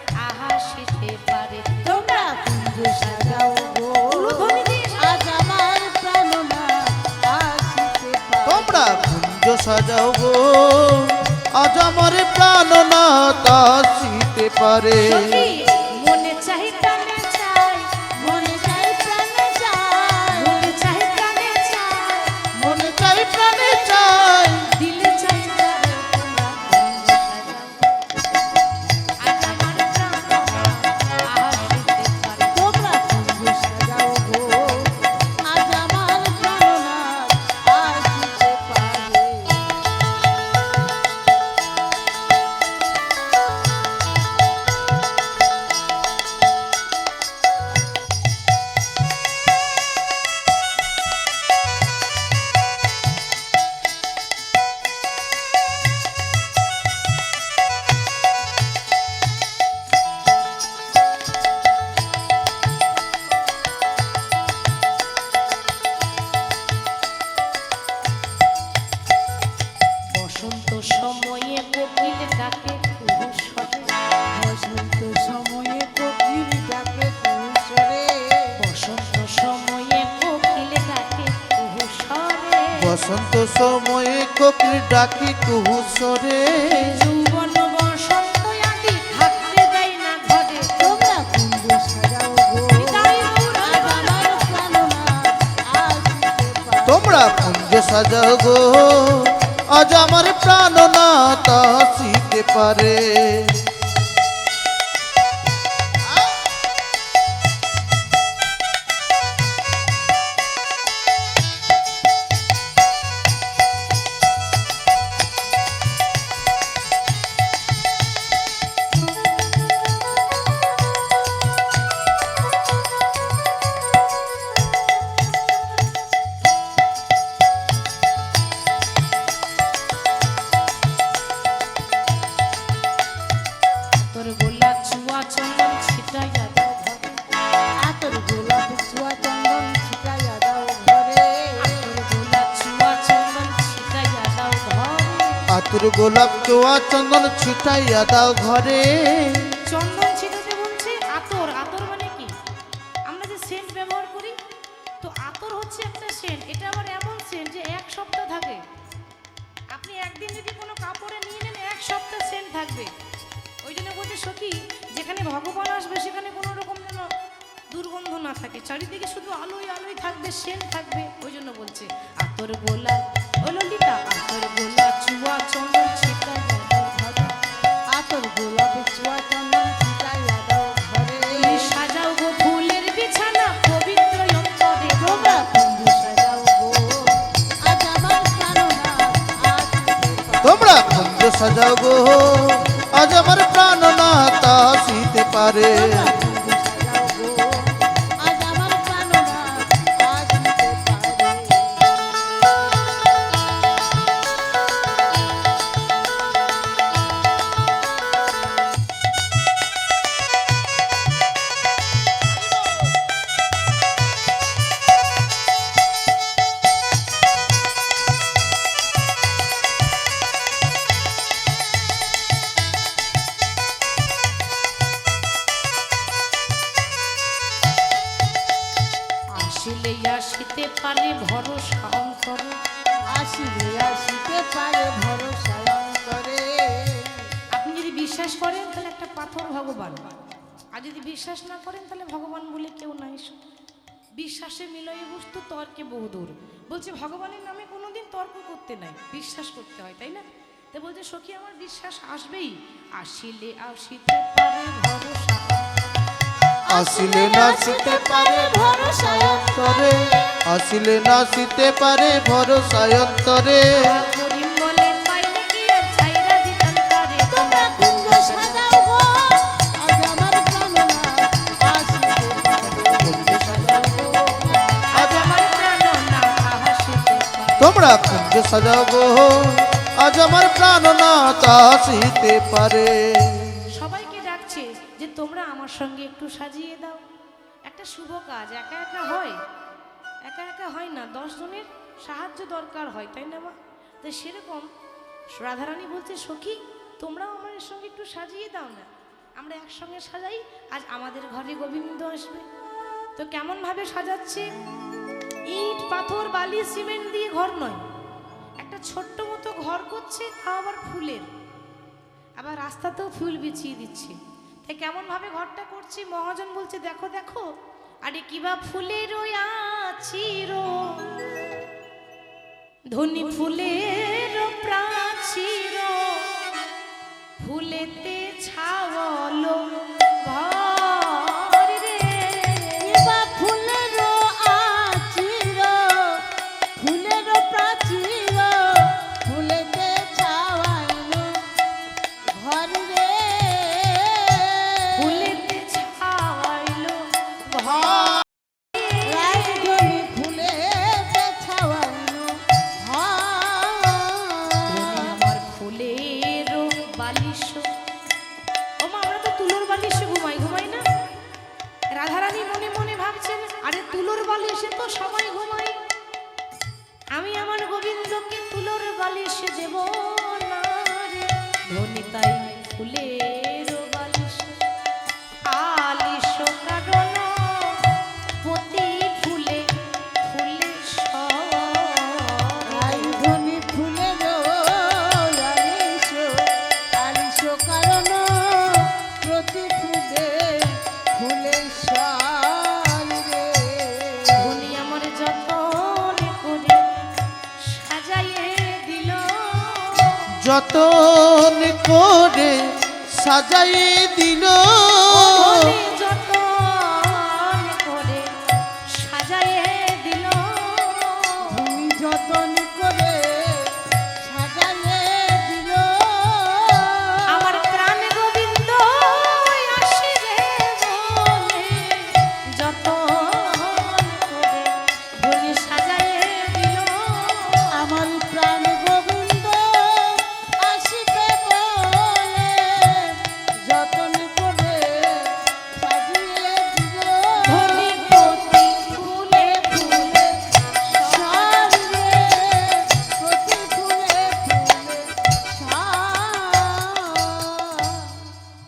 আসিতে পারে। তোমরা কুঞ্জ সাজাও গো, উলুধ্বনি দিয়ে সাজাও। আজ আমার প্রাণনাথ আসিতে পারে। তোমরা কুঞ্জ সাজাও গো, আজ আমার প্রাণনাথ আসিতে পারে। সখী মনে চাই প্রাণে চাই, মনে চাই প্রাণে চাই, মনে চাই প্রাণে চাই, মনে চাই প্রাণে চাই, দিলে চাই যারে তোমরা কুঞ্জ সাজাও, আজ আমার প্রাণনাথ আসিতে পারে। তোমরা কুঞ্জ সাজাও গো, আজ আমার প্রাণনাথ আসিতে পারে। বসন্ত সময়ে কোকিল ডাকে কুহুসরে, বসন্ত সময়ে কোকিল ডাকে কুহুসরে, বসন্ত সময়ে কোকিল ডাকে কুহুসরে, বসন্ত সময়ে কোকিল ডাকি কুহুসরে। যৌবন বসন্ত আদি থাকতে দেয় না ঘরে। তোমরা কুঞ্জ সাজাও গো, হৃদয় গৌর আজ আমার প্রাণনাথ আসিতে পারে। তোমরা কুঞ্জ সাজাও গো, আজ আমার প্রাণনাথ আসিতে পারে। তোর গোলা চুয়া চন্দন ছিটাইয়া দাও ঘরে, আতর গোলাপ ছোঁয়া চন্দন ছিটাইয়া দাও ঘরে, তোর গোলা চুয়া চন্দন ছিটাইয়া দাও ঘরে। আতুর গোলাপ চোয়া চন্দন ছিটাইয়া দাও ঘরে। চন্দন ছিটাতে বলছে আতর। আতর মানে কি? আমরা যে সেন্ট ব্যবহার করি, তো আতর হচ্ছে একটা সেন্ট, এটা আবার এমন সেন্ট যে এক সপ্তাহ থাকে। আপনি একদিন যদি কোনো কাপড়ে নিয়ে নেন, এক সপ্তাহ সেন্ট থাকবে। ওই জন্য বলতে সখী, যেখানে ভগবান আসবে সেখানে কোনো রকম যেন দুর্গন্ধ না থাকে, চারিদিকে শুধু আলোই আলোই থাকবে, সেন্ট থাকবে। ওই জন্য বলছে আতর গোলা, ও ললিতা, আতর গোলা চুয়া চন্দন ছিটাইয়া দাও ঘরে, আতর গোলাপ ছোঁয়া চন্দন ছিটাইয়া দাও ঘরে। তুমি সাজাও গো ফুলের বিছানা পবিত্র অন্তরে। তোমরা কুঞ্জ সাজাও গো, আজ আমার প্রাণনাথ আসিতে পারে। তোমরা কুঞ্জ সাজাও গো, আজ আমার প্রাণনাথ আসিতে পারে। তোমরা কুঞ্জ সাজাও গো, আজ আমার প্রাণনাথ আসিতে পারে। আসিলে আসিতে পারে ভরসা অন্তরে, আসিলে আসিতে পারে ভরসা অন্তরে। আপনি যদি বিশ্বাস করেন তাহলে একটা পাথর ভগবান, আর যদি বিশ্বাস না করেন তাহলে ভগবান বলে কেউ নাই। বিশ্বাসে মিলয়ে বস্তু তর্কে বহুদূর। বলছে ভগবানের নামে কোনোদিন তর্ক করতে নাই, বিশ্বাস করতে হয়, তাই না? তো বলছে সখী আমার বিশ্বাস আসবেই, আসিলে আসিতে পারে ভরসা, আসিলে নাচিতে পারে ভরসা অন্তরে, আসিলে নাচিতে পারে ভরসা অন্তরে। পরিমলে পাইলে কি আর ছাইরা দিতাম তারে। তোমরা কুঞ্জ সাজাও গো আজ আমার প্রাণনাথ আসিতে পারে। কুঞ্জ সাজাও গো আজ আমার প্রাণনাথ আসিতে পারে। তোমরা কুঞ্জ সাজাও গো আজ আমার প্রাণনাথ আসিতে পারে। সবাইকে ডাকছে যে তোমরা আমার সঙ্গে একটু সাজিয়ে দাও। একটা শুভ কাজ একা একা হয়, একা একা হয় না, 10 জনের সাহায্য দরকার হয়, তাই না মা? তো সেরকম রাধারানী বলছে সখী তোমরাও আমার সঙ্গে একটু সাজিয়ে দাও না, আমরা একসঙ্গে সাজাই, আজ আমাদের ঘরে গোবিন্দ আসবে। তো কেমন ভাবে সাজাচ্ছে? ইট পাথর বালি সিমেন্ট দিয়ে ঘর নয়, একটা ছোট্ট মতো ঘর করছে, তাও আবার ফুলের, আবার রাস্তাতেও ফুল বিছিয়ে দিচ্ছে। তাই কেমন ভাবে ঘরটা করছি? মহাজন বলছে দেখো দেখো, আরে কিবা ফুলের আছির, ধনী ফুলের প্রাচীর, ফুলেতে ছাওয়ালো ঘর রে। এবা ফুলের আচির, ফুলের প্রাচীর, ফুলেতে ছাওয়াইলো ঘর রে। ফুলেতে ছাওয়াইলো ঘর, রাজধনী ফুলেতে ছাওয়াইলো ঘর। ধনী আমার ফুলের বালিশ। ও মা আমরা তো তুলোর বালিশে ঘুমাই, ঘুমাই না? রাধারানী মনে মনে ভাবছেন আরে তুলোর বালিশে তো সবাই ঘুমাই, আমি আমার গোবিন্দকে তুলোর বালিশে দেব না রে। ধনী তাই ফুলের বালিশ আলিশ কারণ প্রতি ফুলে ফুলে রাজধনী ফুলের আলিশ, আলিশ কারণ প্রতি ফুলে ফুলে সাল রে। ধনী আমার যতন করে সাজাইয়ে দিল, যতন করে সাজাইয়ে দিল, ধনী